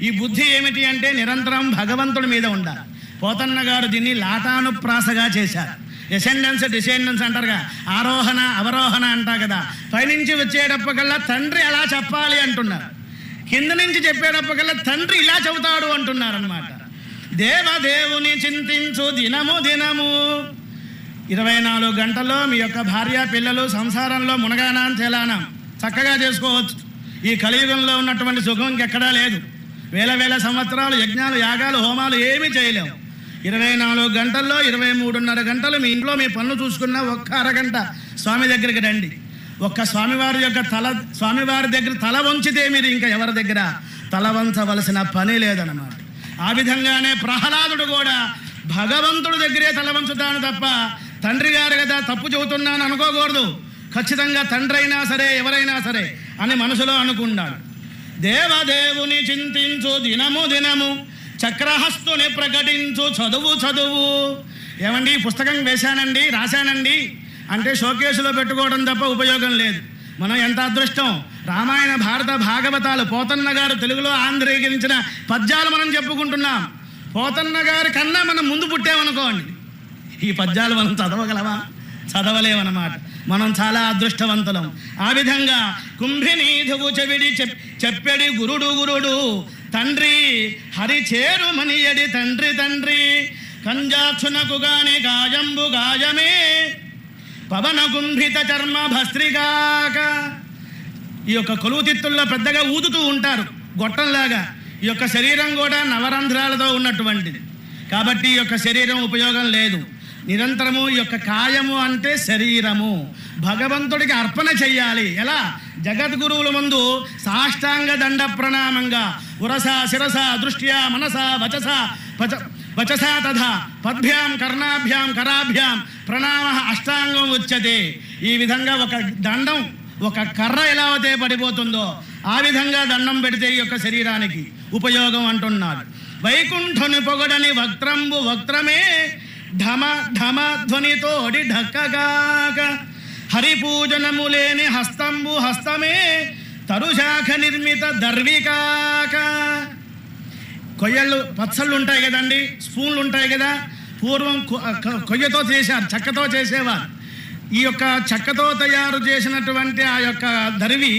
ఈ బుద్ధి ఏమిటి అంటే నిరంతరం భగవంతుడి మీద ఉండాలి. పోతన్న గారు దీన్ని లాటానుప్రాసగా చేశారు. ఎసెండెన్స్ డిసెండెన్స్ అంటారుగా, ఆరోహణ అవరోహణ అంటారు కదా. పైనుంచి వచ్చేటప్పటికల్లా తండ్రి అలా చెప్పాలి అంటున్నారు, కింద నుంచి చెప్పేటప్పటికల్లా తండ్రి ఇలా చెబుతాడు అంటున్నారు అన్నమాట. దేవదేవుని చింతించు దినము దినము. 24 గంటల్లో మీ యొక్క భార్య పిల్లలు సంసారంలో మునగానా తేలానా చక్కగా చేసుకోవచ్చు. ఈ కలియుగంలో ఉన్నటువంటి సుఖం ఇంకెక్కడా లేదు. వేల వేల సంవత్సరాలు యజ్ఞాలు యాగాలు హోమాలు ఏమీ చేయలేము. 24 గంటల్లో 23.5 గంటలు మీ ఇంట్లో మీ పనులు చూసుకున్న ఒక్క అరగంట స్వామి దగ్గరికి రండి. ఒక్క స్వామివారి యొక్క స్వామివారి దగ్గర తల వంచితే మీరు ఇంకా ఎవరి దగ్గర తల వంచవలసిన పని లేదన్నమాట. ఆ విధంగానే ప్రహ్లాదుడు కూడా భగవంతుడి దగ్గరే తల వంచుతాను తప్ప తండ్రి గారు కదా తప్పు చెబుతున్నాను అనుకోకూడదు. ఖచ్చితంగా తండ్రి అయినా సరే ఎవరైనా సరే అని మనసులో అనుకున్నాడు. దేవదేవుని చింతించు దినము దినము, చక్రహస్తుని ప్రకటించు చదువు చదువు. ఏమండి పుస్తకం వేశానండి రాశానండి అంటే షోకేసులో పెట్టుకోవడం తప్ప ఉపయోగం లేదు. మనం ఎంత అదృష్టం, రామాయణ భారత భాగవతాలు పోతన్న గారు తెలుగులో ఆంధ్రీకరించిన పద్యాలు మనం చెప్పుకుంటున్నాం. పోతన్న గారి కన్నా మనం ముందు పుట్టామనుకోండి, ఈ పద్యాలు మనం చదవగలమా? చదవలేమన్నమాట. మనం చాలా అదృష్టవంతులం. ఆ విధంగా కుంభినీధువు చెవిడి చెప్పెడి గురుడు గురుడు, తండ్రి హరి చేరు మనియడి తండ్రి తండ్రి, కంజాక్షునకు గాని గాయంబు గాయమే, పవన కుంభిత చర్మ భస్త్రిగాక. ఈ యొక్క కొలువు తిత్తుల్లో పెద్దగా ఊదుతూ ఉంటారు గొట్టంలాగా. ఈ యొక్క శరీరం కూడా నవరంధ్రాలతో ఉన్నటువంటిది కాబట్టి ఈ యొక్క శరీరం ఉపయోగం లేదు. నిరంతరము ఈ యొక్క కాయము అంటే శరీరము భగవంతుడికి అర్పణ చెయ్యాలి. ఎలా? జగద్గురువుల ముందు సాష్టాంగ దండ ప్రణామంగా ఉరస శిరస దృష్ట్యా మనస వచసా తథా పద్భ్యాం కర్ణాభ్యాం కరాభ్యాం ప్రణామ అష్టాంగం ఉచ్యతే. ఈ విధంగా ఒక దండం ఒక కర్ర ఎలా అయితే పడిపోతుందో ఆ విధంగా దండం పెడితే ఈ యొక్క శరీరానికి ఉపయోగం అంటున్నాడు. వైకుంఠుని పొగడని వక్త్రంబు వక్త్రమే, ఢమ ఢమ ధ్వనితోడి ఢక్కగాక, హరిపూజనము లేని హస్తంబు హస్తమే, తరుశాఖ నిర్మిత దర్వికాక. కొయ్యళ్ళు పచ్చళ్ళు ఉంటాయి కదండి, స్పూన్లు ఉంటాయి కదా. పూర్వం కొయ్యతో చేశారు, చెక్కతో చేసేవారు. ఈ యొక్క చెక్కతో తయారు చేసినటువంటి ఆ యొక్క దర్వి,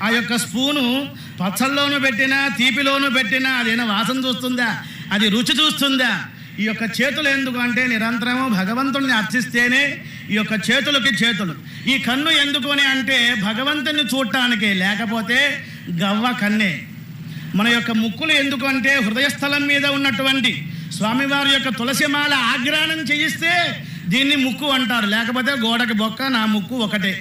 ఆ యొక్క స్పూను పచ్చల్లోనూ పెట్టినా తీపిలోనూ పెట్టినా అదేనా వాసన చూస్తుందా? అది రుచి చూస్తుందా? ఈ యొక్క చేతులు ఎందుకు అంటే నిరంతరము భగవంతుడిని అర్చిస్తేనే ఈ యొక్క చేతులకి చేతులు. ఈ కన్ను ఎందుకు అని అంటే భగవంతుని చూడటానికి, లేకపోతే గవ్వ కన్నే. మన యొక్క ముక్కులు ఎందుకు అంటే హృదయస్థలం మీద ఉన్నటువంటి స్వామివారి యొక్క తులసిమాల ఆగ్రానం చేయిస్తే దీన్ని ముక్కు అంటారు. లేకపోతే గోడకి బొక్క, నా ముక్కు ఒకటే.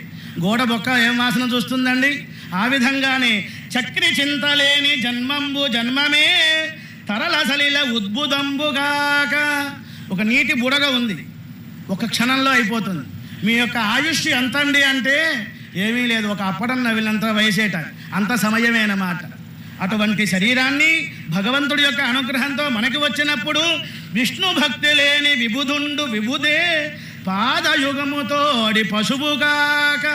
గోడ బొక్క ఏం వాసన చూస్తుందండి? ఆ విధంగానే చక్రి చింతలేని జన్మంబు జన్మమే, తరల సలిల ఉద్భుతంబుగాక. ఒక నీటి బుడగ ఉంది, ఒక క్షణంలో అయిపోతుంది. మీ యొక్క ఆయుష్ ఎంతండి అంటే ఏమీ లేదు, ఒక అప్పడం నవిలంత వయసేట అంత సమయమేనమాట. అటువంటి శరీరాన్ని భగవంతుడి యొక్క అనుగ్రహంతో మనకి వచ్చినప్పుడు విష్ణు భక్తి లేని విబుధుండు విబుధే పాదయుగముతోడి పశువుగాక.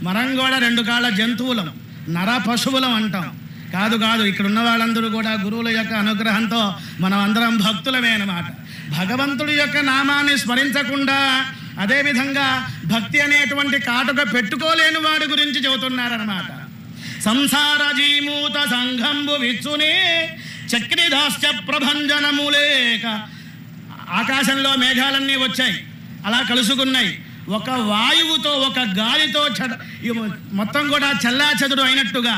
మనం కూడా 2 కాళ్ళ జంతువులం, నర పశువులం అంటాం. కాదు ఇక్కడ ఉన్న వాళ్ళందరూ కూడా గురువుల యొక్క అనుగ్రహంతో మనం అందరం భక్తులమే అన్నమాట. భగవంతుడి యొక్క నామాన్ని స్మరించకుండా అదేవిధంగా భక్తి అనేటువంటి కాటుక పెట్టుకోలేని వాడి గురించి చెబుతున్నారన్నమాట. సంసార జీమూత సంఘంబు విచ్చునే చక్రిదాస్య ప్రభంజనములేక. ఆకాశంలో మేఘాలన్నీ వచ్చాయి, అలా కలుసుకున్నాయి. ఒక వాయువుతో ఒక గాలితో మొత్తం కూడా చెల్లాచెదురు అయినట్టుగా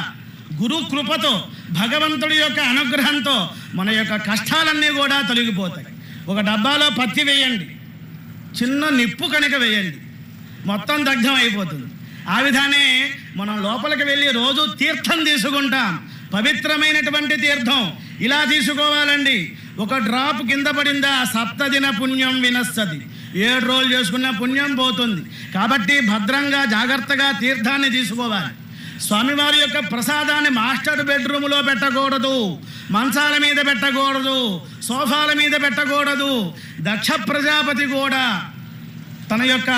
గురు కృపతో భగవంతుడి యొక్క అనుగ్రహంతో మన యొక్క కష్టాలన్నీ కూడా తొలగిపోతాయి. ఒక డబ్బాలో పత్తి వేయండి, చిన్న నిప్పు కనుక వేయండి, మొత్తం దగ్ధం అయిపోతుంది. ఆ విధానే మనం లోపలికి వెళ్ళి రోజు తీర్థం తీసుకుంటాం, పవిత్రమైనటువంటి తీర్థం. ఇలా తీసుకోవాలండి. ఒక డ్రాప్ కింద పడిందా 7 దిన పుణ్యం వినస్తది, 7 రోజులు చేసుకున్న పుణ్యం పోతుంది. కాబట్టి భద్రంగా జాగ్రత్తగా తీర్థాన్ని తీసుకోవాలి. స్వామివారి యొక్క ప్రసాదాన్ని మాస్టర్ బెడ్రూమ్లో పెట్టకూడదు, మంచాల మీద పెట్టకూడదు, సోఫాల మీద పెట్టకూడదు. దక్ష ప్రజాపతి కూడా తన యొక్క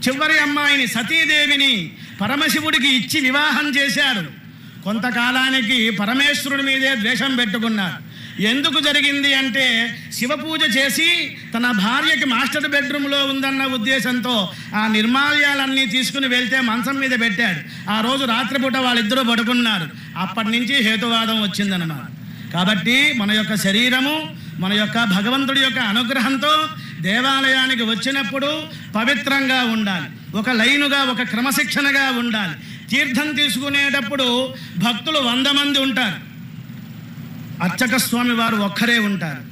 చివరి అమ్మాయిని సతీదేవిని పరమశివుడికి ఇచ్చి వివాహం చేశారు. కొంతకాలానికి పరమేశ్వరుడి మీదే ద్వేషం పెట్టుకున్నారు. ఎందుకు జరిగింది అంటే శివ పూజ చేసి తన భార్యకి మాస్టర్ బెడ్రూమ్లో ఉందన్న ఉద్దేశంతో ఆ నిర్మాల్యాలన్నీ తీసుకుని వెళ్తే మంచం మీద పెట్టాడు. ఆ రోజు రాత్రిపూట వాళ్ళిద్దరూ పడుకున్నారు. అప్పటి నుంచి హేతువాదం వచ్చిందన్నమాట. కాబట్టి మన యొక్క శరీరము మన యొక్క భగవంతుడి యొక్క అనుగ్రహంతో దేవాలయానికి వచ్చినప్పుడు పవిత్రంగా ఉండాలి, ఒక లైనుగా ఒక క్రమశిక్షణగా ఉండాలి. తీర్థం తీసుకునేటప్పుడు భక్తులు 100 మంది ఉంటారు, అర్చక స్వామి వారు ఒక్కరే ఉంటారు.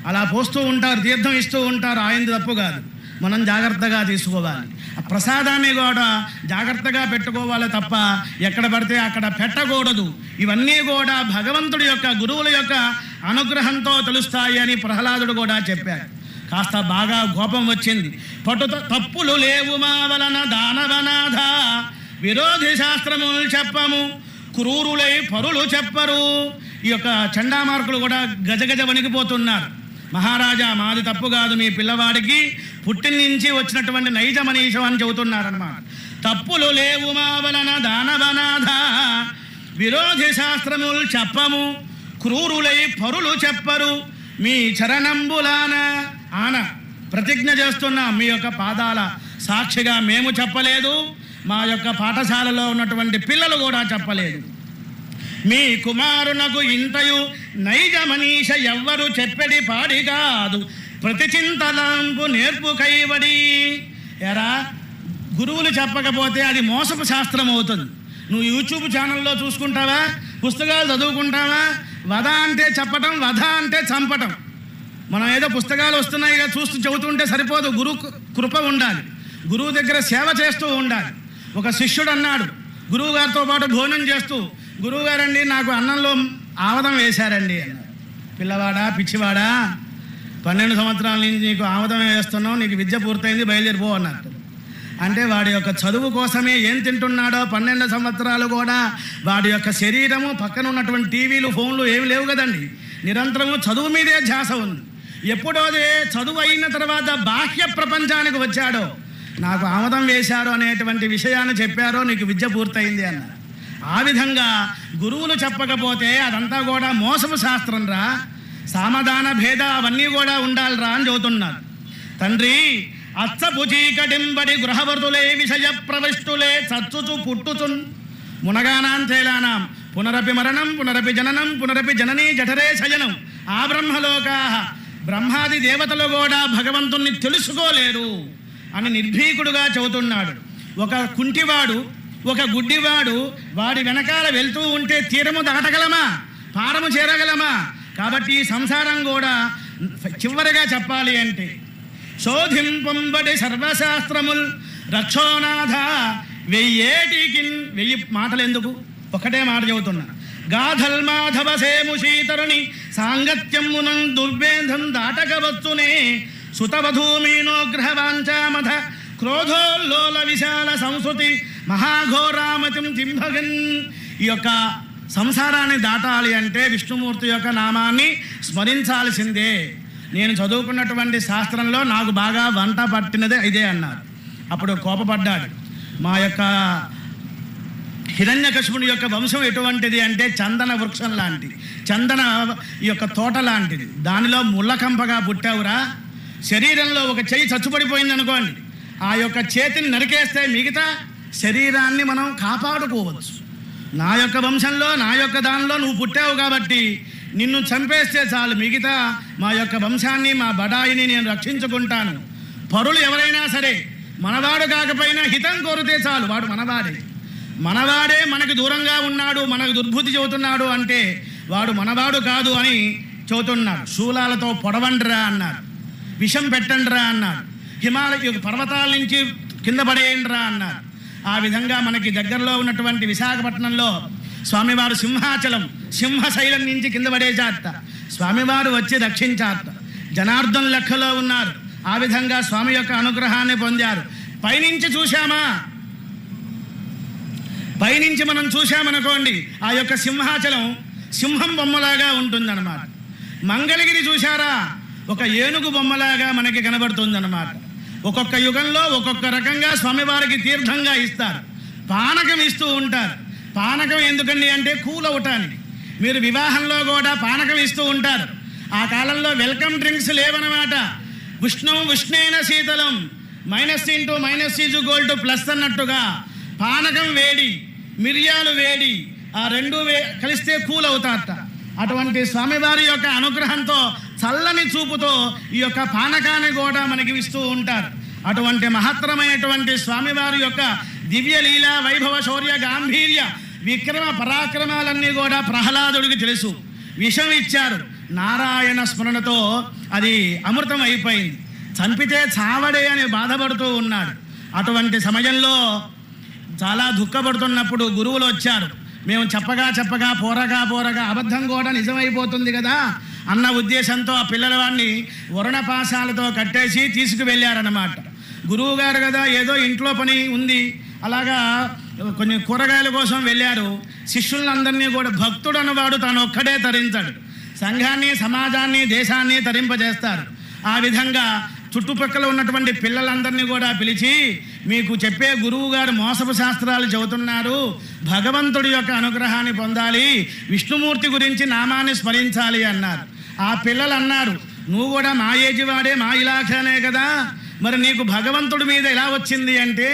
అలా పోస్తూ ఉంటారు, తీర్థం ఇస్తూ ఉంటారు. ఆయనది తప్పు కాదు, మనం జాగ్రత్తగా తీసుకోవాలి. ఆ ప్రసాదాన్ని కూడా జాగ్రత్తగా పెట్టుకోవాలి తప్ప ఎక్కడ పడితే అక్కడ పెట్టకూడదు. ఇవన్నీ కూడా భగవంతుడి యొక్క గురువుల యొక్క అనుగ్రహంతో తెలుస్తాయి అని ప్రహ్లాదుడు కూడా చెప్పారు. కాస్త బాగా కోపం వచ్చింది. తప్పులు లేవు మా వలన దానవనాథ, విరోధి శాస్త్రములు చెప్పము, క్రూరులై పరులు చెప్పరు. ఈ యొక్క చండామార్కులు కూడా గజగజ వణికిపోతున్నారు. మహారాజా, మాది తప్పు కాదు, మీ పిల్లవాడికి పుట్టిన నుంచి వచ్చినటువంటి నైజ మనీషం అని చెబుతున్నారన్నమాట. తప్పులు లేవు మా వలన దానవనాథ, విరోధి శాస్త్రములు చెప్పము, క్రూరులై పరులు చెప్పరు. మీ చరణంబులాన ప్రతిజ్ఞ చేస్తున్నాం, మీ యొక్క పాదాల సాక్షిగా మేము చెప్పలేదు, మా యొక్క పాఠశాలలో ఉన్నటువంటి పిల్లలు కూడా చెప్పలేదు. మీ కుమారునకు ఇంతయు నైజ మనీష ఎవ్వరు చెప్పెడి పాడి కాదు, ప్రతి చింతలంపు నేర్పు కైవడి. ఎరా, గురువులు చెప్పకపోతే అది మోసపు శాస్త్రం అవుతుంది. నువ్వు యూట్యూబ్ ఛానల్లో చూసుకుంటావా, పుస్తకాలు చదువుకుంటావా? వధ అంటే చెప్పటం, వధ అంటే చంపటం. మనం ఏదో పుస్తకాలు వస్తున్నాయిగా చూస్తూ చెబుతుంటే సరిపోదు, గురు కృప ఉండాలి, గురువు దగ్గర సేవ చేస్తూ ఉండాలి. ఒక శిష్యుడు అన్నాడు గురువు గారితో పాటు భోజనం చేస్తూ, గురువుగారండి నాకు అన్నంలో ఆవదం వేశారండి అన్నాడు. పిల్లవాడా, పిచ్చివాడా, 12 సంవత్సరాల నుంచి నీకు ఆవదం వేస్తున్నావు, నీకు విద్య పూర్తయింది, బయలుదేరిపో అన్నట్టు. అంటే వాడి యొక్క చదువు కోసమే ఏం తింటున్నాడో 12 సంవత్సరాలు కూడా వాడి యొక్క శరీరము, పక్కన ఉన్నటువంటి టీవీలు, ఫోన్లు ఏమి లేవు కదండి, నిరంతరము చదువు మీదే ధ్యాస ఉంది. ఎప్పుడోదే చదువు అయిన తర్వాత బాహ్య ప్రపంచానికి వచ్చాడో, నాకు ఆమదం వేశారు అనేటువంటి విషయాన్ని చెప్పారో, నీకు విద్య పూర్తయింది అన్నారు. ఆ విధంగా గురువులు చెప్పకపోతే అదంతా కూడా మోసపు శాస్త్రం రా, సామధాన భేద అవన్నీ కూడా ఉండాలిరా అని చెబుతున్నారు. తండ్రి, అచ్చపు చీకటింబడి గృహవర్తులే విషయ ప్రవిష్టులే చచ్చుచు పుట్టుచున్ మునగానాంతేలానాం పునరపి మరణం పునరపి జననం పునరపి జననీ జఠరే శయనం. ఆ బ్రహ్మలోకా, బ్రహ్మాది దేవతలు కూడా భగవంతుణ్ణి తెలుసుకోలేరు అని నిర్భీకుడుగా చెబుతున్నాడు. ఒక కుంటివాడు, ఒక గుడ్డివాడు వాడి వెనకాల వెళ్తూ ఉంటే తీరము దాటగలమా, పారము చేరగలమా? కాబట్టి ఈ సంసారం కూడా చివరిగా చెప్పాలి అంటే శోధింపంబడి సర్వశాస్త్రముల్ రక్షోనాథ, 1000 మాటలు ఎందుకు, ఒకటే మాట చెబుతున్నా. గాధల్ మాధవ సేము శీతరుని సాంగత్యమునం దుర్వేధం దాటకవచ్చునే, సుతవధూమీనోగ్రహవాంచామధ క్రోధోల్లోల విశాల సంస్కృతి మహాఘోరామతిం తింభగన్. ఈ యొక్క సంసారాన్ని దాటాలి అంటే విష్ణుమూర్తి యొక్క నామాన్ని స్మరించాల్సిందే. నేను చదువుకున్నటువంటి శాస్త్రంలో నాకు బాగా వంట పట్టినదే ఇదే అన్నారు. అప్పుడు కోపపడ్డాడు. మా యొక్క హిరణ్యకశిపుని యొక్క వంశం ఎటువంటిది అంటే చందన వృక్షం లాంటిది, చందన ఈ యొక్క తోట లాంటిది. దానిలో ముళ్ళకంపగా పుట్టావురా. శరీరంలో ఒక చెయ్యి చచ్చుపడిపోయింది అనుకోండి, ఆ యొక్క చేతిని నరికేస్తే మిగతా శరీరాన్ని మనం కాపాడుకోవచ్చు. నా యొక్క వంశంలో నా యొక్క దానిలో నువ్వు పుట్టావు కాబట్టి నిన్ను చంపేస్తే చాలు, మిగతా మా యొక్క వంశాన్ని మా బడాయిని నేను రక్షించుకుంటాను. పరులు ఎవరైనా సరే మనవాడు కాకపోయినా హితం కోరితే చాలు, వాడు మనవాడే మనకు దూరంగా ఉన్నాడు, మనకు దుర్బుద్ధి చెబుతున్నాడు అంటే వాడు మనవాడు కాదు అని చెబుతున్నాడు. శూలాలతో పొడవండిరా అన్నారు, విషం పెట్టండిరా అన్నారు, హిమాలయ పర్వతాల నుంచి కింద పడేయండిరా అన్నారు. ఆ విధంగా మనకి దగ్గరలో ఉన్నటువంటి విశాఖపట్నంలో స్వామివారు సింహాచలం సింహశైలం నుంచి కింద పడేశారట. స్వామివారు వచ్చి రక్షించారట. జనార్దన్ లెక్కలో ఉన్నారు. ఆ విధంగా స్వామి యొక్క అనుగ్రహాన్ని పొందారు. పైనుంచి మనం చూశామనుకోండి, ఆ యొక్క సింహాచలం సింహం బొమ్మలాగా ఉంటుందన్నమాట. మంగళగిరి చూశారా, ఒక ఏనుగు బొమ్మలాగా మనకి కనబడుతుందన్నమాట. ఒక్కొక్క యుగంలో ఒక్కొక్క రకంగా స్వామివారికి తీర్థంగా ఇస్తారు. పానకం ఇస్తూ ఉంటారు. పానకం ఎందుకండి అంటే కూల్ అవటానికి. మీరు వివాహంలో కూడా పానకం ఇస్తూ ఉంటారు. ఆ కాలంలో వెల్కమ్ డ్రింక్స్ లేవన్నమాట. ఉష్ణేన శీతలం, -(-) అన్నట్టుగా పానకం వేడి, మిరియాలు వేడి, ఆ రెండు కలిస్తే కూల్ అవుతారట. అటువంటి స్వామివారి యొక్క అనుగ్రహంతో చల్లని చూపుతో ఈ యొక్క పానకాన్ని కూడా మనకి ఇస్తూ ఉంటారు. అటువంటి మహత్తరమైనటువంటి స్వామివారి యొక్క దివ్య లీల వైభవ శౌర్య గాంభీర్య విక్రమ పరాక్రమాలన్నీ కూడా ప్రహ్లాదుడికి తెలుసు. విషం ఇచ్చారు, నారాయణ స్మరణతో అది అమృతం అయిపోయింది. చంపితే చావడే అని బాధపడుతూ ఉన్నాడు. అటువంటి సమయంలో చాలా దుఃఖపడుతున్నప్పుడు గురువులు వచ్చారు. మేము చెప్పగా పోరగా అబద్ధం కూడా నిజమైపోతుంది కదా అన్న ఉద్దేశంతో ఆ పిల్లల వాడిని వరుణపాశాలతో కట్టేసి తీసుకువెళ్ళారన్నమాట. గురువు గారు కదా, ఏదో ఇంట్లో పని ఉంది, అలాగా కొన్ని కూరగాయల కోసం వెళ్ళారు. శిష్యులందరినీ కూడా భక్తుడు అన్నవాడు తాను ఒక్కడే తరించాడు. సంఘాన్ని, సమాజాన్ని, దేశాన్ని తరింపజేస్తారు. ఆ విధంగా చుట్టుపక్కల ఉన్నటువంటి పిల్లలందరినీ కూడా పిలిచి, మీకు చెప్పే గురువు గారు మోసపు శాస్త్రాలు చెబుతున్నారు, భగవంతుడి యొక్క అనుగ్రహాన్ని పొందాలి, విష్ణుమూర్తి గురించి నామాన్ని స్మరించాలి అన్నారు. ఆ పిల్లలు అన్నారు, నువ్వు కూడా మా ఏజీ వాడే, మా ఇలాఖానే కదా, మరి నీకు భగవంతుడి మీద ఎలా వచ్చింది అంటే,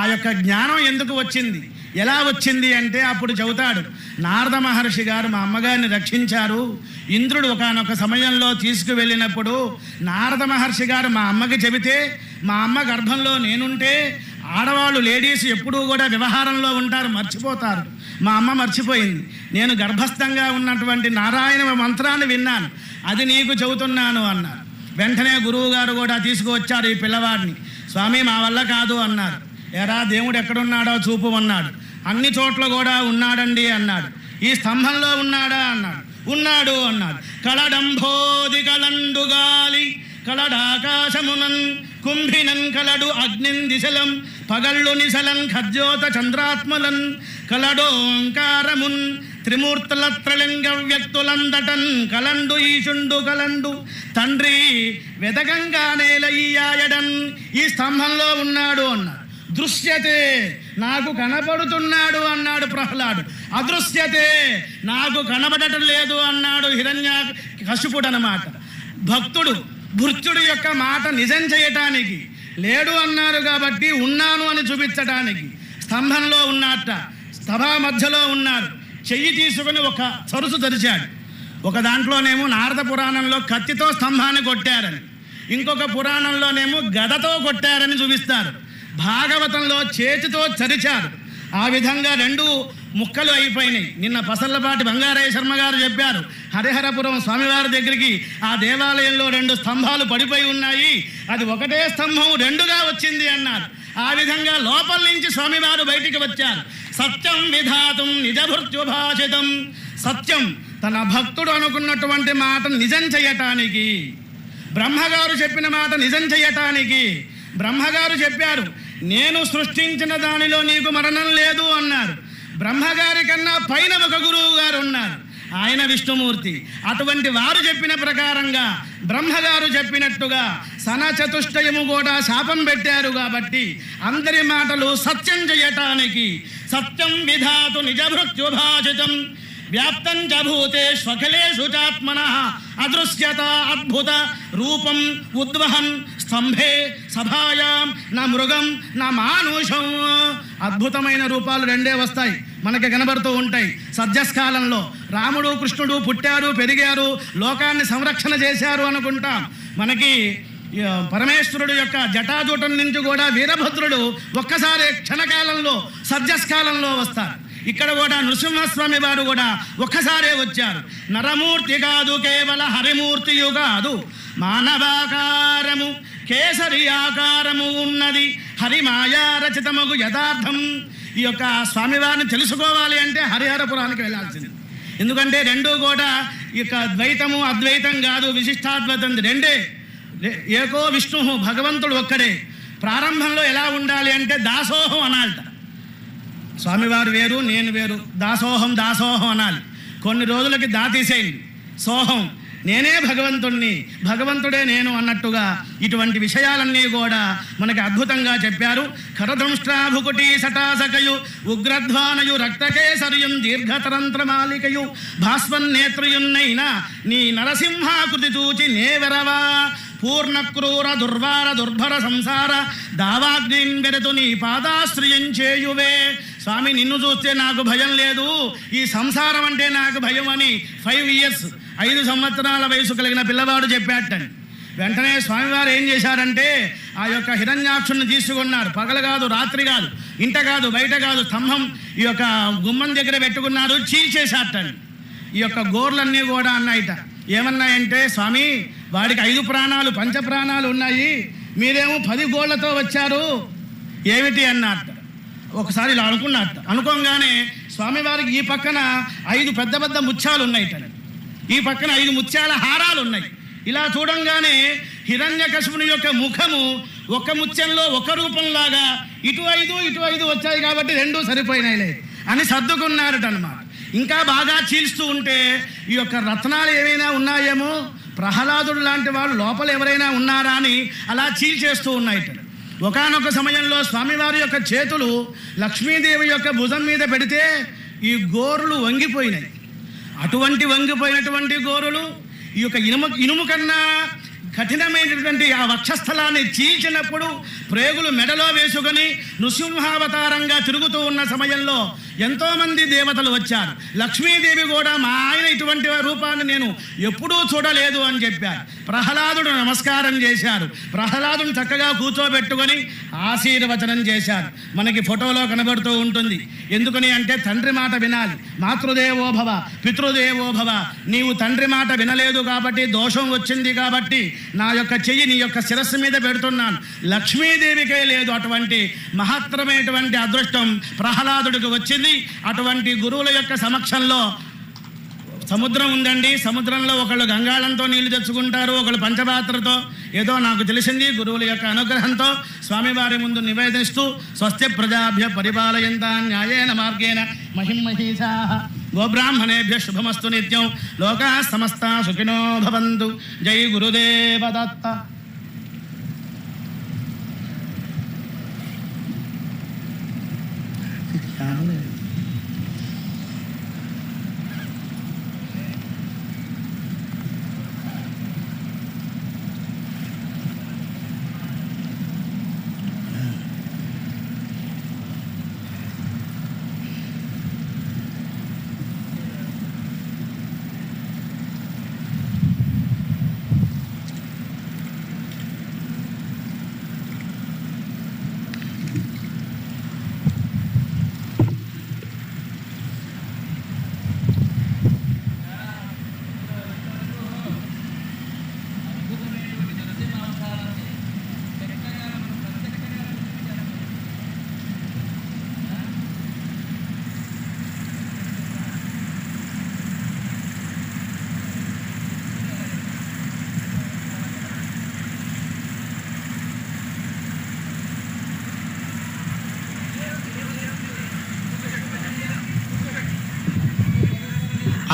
ఆ యొక్క జ్ఞానం ఎందుకు వచ్చింది, ఎలా వచ్చింది అంటే అప్పుడు చెబుతాడు. నారద మహర్షి గారు మా అమ్మగారిని రక్షించారు. ఇంద్రుడు ఒకానొక సమయంలో తీసుకువెళ్ళినప్పుడు నారద మహర్షి గారు మా అమ్మకి చెబితే, మా అమ్మ గర్భంలో నేనుంటే, ఆడవాళ్ళు లేడీస్ ఎప్పుడూ కూడా వ్యవహారంలో ఉంటారు, మర్చిపోతారు. మా అమ్మ మర్చిపోయింది. నేను గర్భస్థంగా ఉన్నటువంటి నారాయణ మంత్రాన్ని విన్నాను, అది నీకు చెబుతున్నాను అన్నారు. వెంటనే గురువు గారు కూడా తీసుకువచ్చారు ఈ పిల్లవాడిని. స్వామి మా వల్ల కాదు అన్నారు. ఎరా దేవుడు ఎక్కడున్నాడో చూపు అన్నాడు. అన్ని చోట్ల కూడా ఉన్నాడండి అన్నాడు. ఈ స్తంభంలో ఉన్నాడా అన్నాడు. ఉన్నాడు అన్నాడు. కళడంభోది కళండు గాలి కళడాకాశమునన్ కుంభినన్ కలడు అగ్నిన్ దిశలం పగళ్ళు నిశలం ఖజ్యోత చంద్రాత్మలన్ కలడోంకారమున్ త్రిమూర్తుల త్రిలింగ వ్యక్తులందటన్ కలండు ఈశుండు కలండు తండ్రి వెదగంగా నేల ఈయాయడన్. ఈ స్తంభంలో ఉన్నాడు అన్నాడు. దృశ్యతే నాకు కనబడుతున్నాడు అన్నాడు ప్రహ్లాడు. అదృశ్యతే నాకు కనబడటం లేదు అన్నాడు హిరణ్యకశిపుడు అన్నమాట. భక్తుడు భృత్యుడి యొక్క మాట నిజం చేయటానికి లేడు అన్నారు కాబట్టి ఉన్నాను అని చూపించటానికి స్తంభంలో ఉన్నట్ట. సభా మధ్యలో ఉన్నారు. చెయ్యి తీసుకుని ఒక సరుసు తెరిచాడు. ఒక దాంట్లోనేమో నారద పురాణంలో కత్తితో స్తంభాన్ని కొట్టారని, ఇంకొక పురాణంలోనేమో గదతో కొట్టారని చూపిస్తారు. భాగవతంలో చేతితో చరిచారు. ఆ విధంగా రెండు ముక్కలు అయిపోయినాయి. నిన్న పసర్లపాటి బంగారయ్య శర్మ గారు చెప్పారు, హరిహరపురం స్వామివారి దగ్గరికి ఆ దేవాలయంలో 2 స్తంభాలు పడిపోయి ఉన్నాయి, అది ఒకటే స్తంభం 2గా వచ్చింది అన్నారు. ఆ విధంగా లోపల నుంచి స్వామివారు బయటికి వచ్చారు. సత్యం విధాతుం నిజభృత్యుభాషితం. సత్యం తన భక్తుడు అనుకున్నటువంటి మాట నిజం చేయటానికి, బ్రహ్మగారు చెప్పిన మాట నిజం చేయటానికి. బ్రహ్మగారు చెప్పారు, నేను సృష్టించిన దానిలో నీకు మరణం లేదు అన్నారు. బ్రహ్మగారి కన్నా పైన ఒక గురువు గారు ఉన్నారు, ఆయన విష్ణుమూర్తి. అటువంటి వారు చెప్పిన ప్రకారంగా బ్రహ్మగారు చెప్పినట్టుగా సనచతుష్టయము కూడా శాపం పెట్టారు. కాబట్టి అందరి మాటలు సత్యం చేయటానికి సత్యం విధాతు నిజభృత్యుభాషితం వ్యాప్తం చ భూతేష్వఖిలేషు చాత్మనః అదృశ్యత అద్భుత రూపం ఉద్వహన్ స్తంభే సభాయాం నా మృగం నా మానుషం. అద్భుతమైన రూపాలు రెండే వస్తాయి, మనకి కనబడుతూ ఉంటాయి. సద్యస్కాలంలో రాముడు కృష్ణుడు పుట్టారు, పెరిగారు, లోకాన్ని సంరక్షణ చేశారు అనుకుంటాం. మనకి పరమేశ్వరుడు యొక్క జటాజూటం నుంచి కూడా వీరభద్రుడు ఒక్కసారి క్షణకాలంలో సద్యస్కాలంలో వస్తారు. ఇక్కడ కూడా నృసింహస్వామి వారు కూడా ఒక్కసారే వచ్చారు. నరమూర్తి కాదు, కేవల హరిమూర్తియు కాదు, మానవాకారము కేసరి ఆకారము ఉన్నది, హరిమాయా రచితముగు యథార్థం. ఈ యొక్క స్వామివారిని తెలుసుకోవాలి అంటే హరిహరపురానికి వెళ్ళాల్సింది. ఎందుకంటే రెండూ కూడా ఈ యొక్క ద్వైతము అద్వైతం కాదు, విశిష్టాద్వైతం రెండే. ఏకో విష్ణు, భగవంతుడు ఒక్కడే. ప్రారంభంలో ఎలా ఉండాలి అంటే దాసోహం అనాలట. స్వామివారు వేరు, నేను వేరు, దాసోహం దాసోహం అనాలి. కొన్ని రోజులకి దాతీసేయండి, సోహం నేనే భగవంతుణ్ణి, భగవంతుడే నేను అన్నట్టుగా ఇటువంటి విషయాలన్నీ కూడా మనకి అద్భుతంగా చెప్పారు. కరదృష్ట్రాభుకుటి సటాసకయు ఉగ్రధ్వానయు రక్తకేసరియుం దీర్ఘతరంత్రమాలికయు భాస్వన్నేత్రయున్నైనా నీ నరసింహాకృతి చూచి నేవెరవా పూర్ణ క్రూర దుర్వార దుర్భర సంసార దావాగ్నిన్ వెరతు నీ పాదాశ్రయం చేయువే. స్వామి నిన్ను చూస్తే నాకు భయం లేదు, ఈ సంసారం అంటే నాకు భయం అని 5 years 5 సంవత్సరాల వయసు కలిగిన పిల్లవాడు చెప్పాటండి. వెంటనే స్వామివారు ఏం చేశారంటే ఆ యొక్క హిరణ్యాక్షుని తీసుకున్నారు. పగలు కాదు, రాత్రి కాదు, ఇంట కాదు, బయట కాదు, స్తంభం ఈ యొక్క గుమ్మం దగ్గర పెట్టుకున్నారు, చీల్చేశాటండి. ఈ యొక్క గోర్లన్నీ కూడా అన్నాయిట. ఏమన్నాయంటే, స్వామి వాడికి 5 ప్రాణాలు 5 ప్రాణాలు ఉన్నాయి, మీరేమో 10 గోళ్లతో వచ్చారు ఏమిటి అన్నట్ట. ఒకసారి ఇలా అనుకున్నట్ట. అనుకోగానే స్వామివారికి ఈ పక్కన 5 పెద్ద పెద్ద ముత్యాలు ఉన్నాయిట, ఈ పక్కన 5 ముత్యాల హారాలు ఉన్నాయి. ఇలా చూడంగానే హిరణ్యకశిపుని యొక్క ముఖము ఒక ముత్యంలో ఒక రూపంలాగా ఇటు 5 వచ్చాయి కాబట్టి 2 సరిపోయినాయిలే అని సర్దుకున్నారట అన్నమాట. ఇంకా బాగా చీల్స్తూ ఉంటే ఈ యొక్క రత్నాలు ఏమైనా ఉన్నాయేమో, ప్రహ్లాదుడు లాంటి వాళ్ళు లోపల ఎవరైనా ఉన్నారా అని అలా చీల్చేస్తూ ఉన్నాయిట. ఒకానొక సమయంలో స్వామివారి యొక్క చేతులు లక్ష్మీదేవి యొక్క భుజం మీద పెడితే ఈ గోరులు వంగిపోయినాయి. అటువంటి వంగిపోయినటువంటి గోరులు ఈ యొక్క ఇనుము కన్నా కఠినమైనటువంటి ఆ వక్షస్థలాన్ని చీల్చినప్పుడు ప్రేగులు మెడలో వేసుకొని నృసింహావతారంగా తిరుగుతూ ఉన్న సమయంలో ఎంతోమంది దేవతలు వచ్చారు. లక్ష్మీదేవి కూడా మా ఆయన ఇటువంటి రూపాన్ని నేను ఎప్పుడూ చూడలేదు అని చెప్పారు. ప్రహ్లాదుడు నమస్కారం చేశారు. ప్రహ్లాదుని చక్కగా కూర్చోబెట్టుకొని ఆశీర్వచనం చేశారు. మనకి ఫోటోలో కనబడుతూ ఉంటుంది. ఎందుకని అంటే తండ్రి మాట వినాలి. మాతృదేవోభవ పితృదేవోభవ. నీవు తండ్రి మాట వినలేదు కాబట్టి దోషం వచ్చింది కాబట్టి నా యొక్క చెయ్యి నీ యొక్క శిరస్సు మీద పెడుతున్నాను. లక్ష్మీదేవికే లేదు అటువంటి మహత్తరమైనటువంటి అదృష్టం ప్రహ్లాదుడికి వచ్చింది. అటువంటి గురువుల యొక్క సమక్షంలో సముద్రం ఉందండి. సముద్రంలో ఒకళ్ళు గంగాళంతో నీళ్లు తెచ్చుకుంటారు, ఒకళ్ళు పంచపాత్రతో. ఏదో నాకు తెలిసింది గురువుల యొక్క అనుగ్రహంతో స్వామివారి ముందు నివేదిస్తూ స్వస్తి ప్రజాభ్య పరిపాలయంతా న్యాయేన మార్గేణ మహిమహీషాః గోబ్రాహ్మణేభ్య శుభమస్తు నిత్యం లోకాః సమస్తాః సుఖినో భవంతు. జై గురుదేవ దత్త.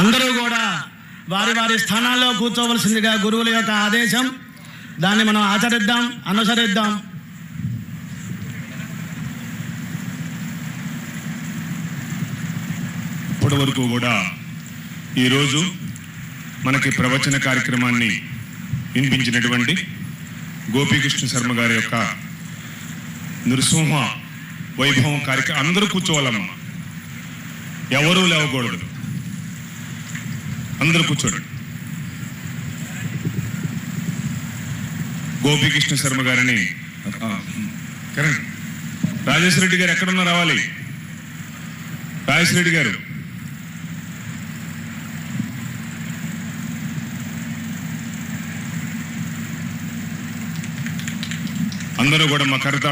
అందరూ కూడా వారి వారి స్థానాల్లో కూర్చోవలసిందిగా గురువుల యొక్క ఆదేశం. దాన్ని మనం ఆచరిద్దాం, అనుసరిద్దాం. ఇప్పటి వరకు కూడా ఈరోజు మనకి ప్రవచన కార్యక్రమాన్ని వినిపించినటువంటి గోపీకృష్ణ శర్మ గారి యొక్క నృసింహ వైభవం కార్యక్రమం అందరూ కూర్చోవాలమ్మా, ఎవరూ లేవకూడదు, అందరూ కూర్చోండి. గోపీకృష్ణ శర్మ గారిని రాజేశ్వర రెడ్డి గారు ఎక్కడున్నా రావాలి. రాజేశ్వర రెడ్డి గారు అందరూ కూడా మా కర్త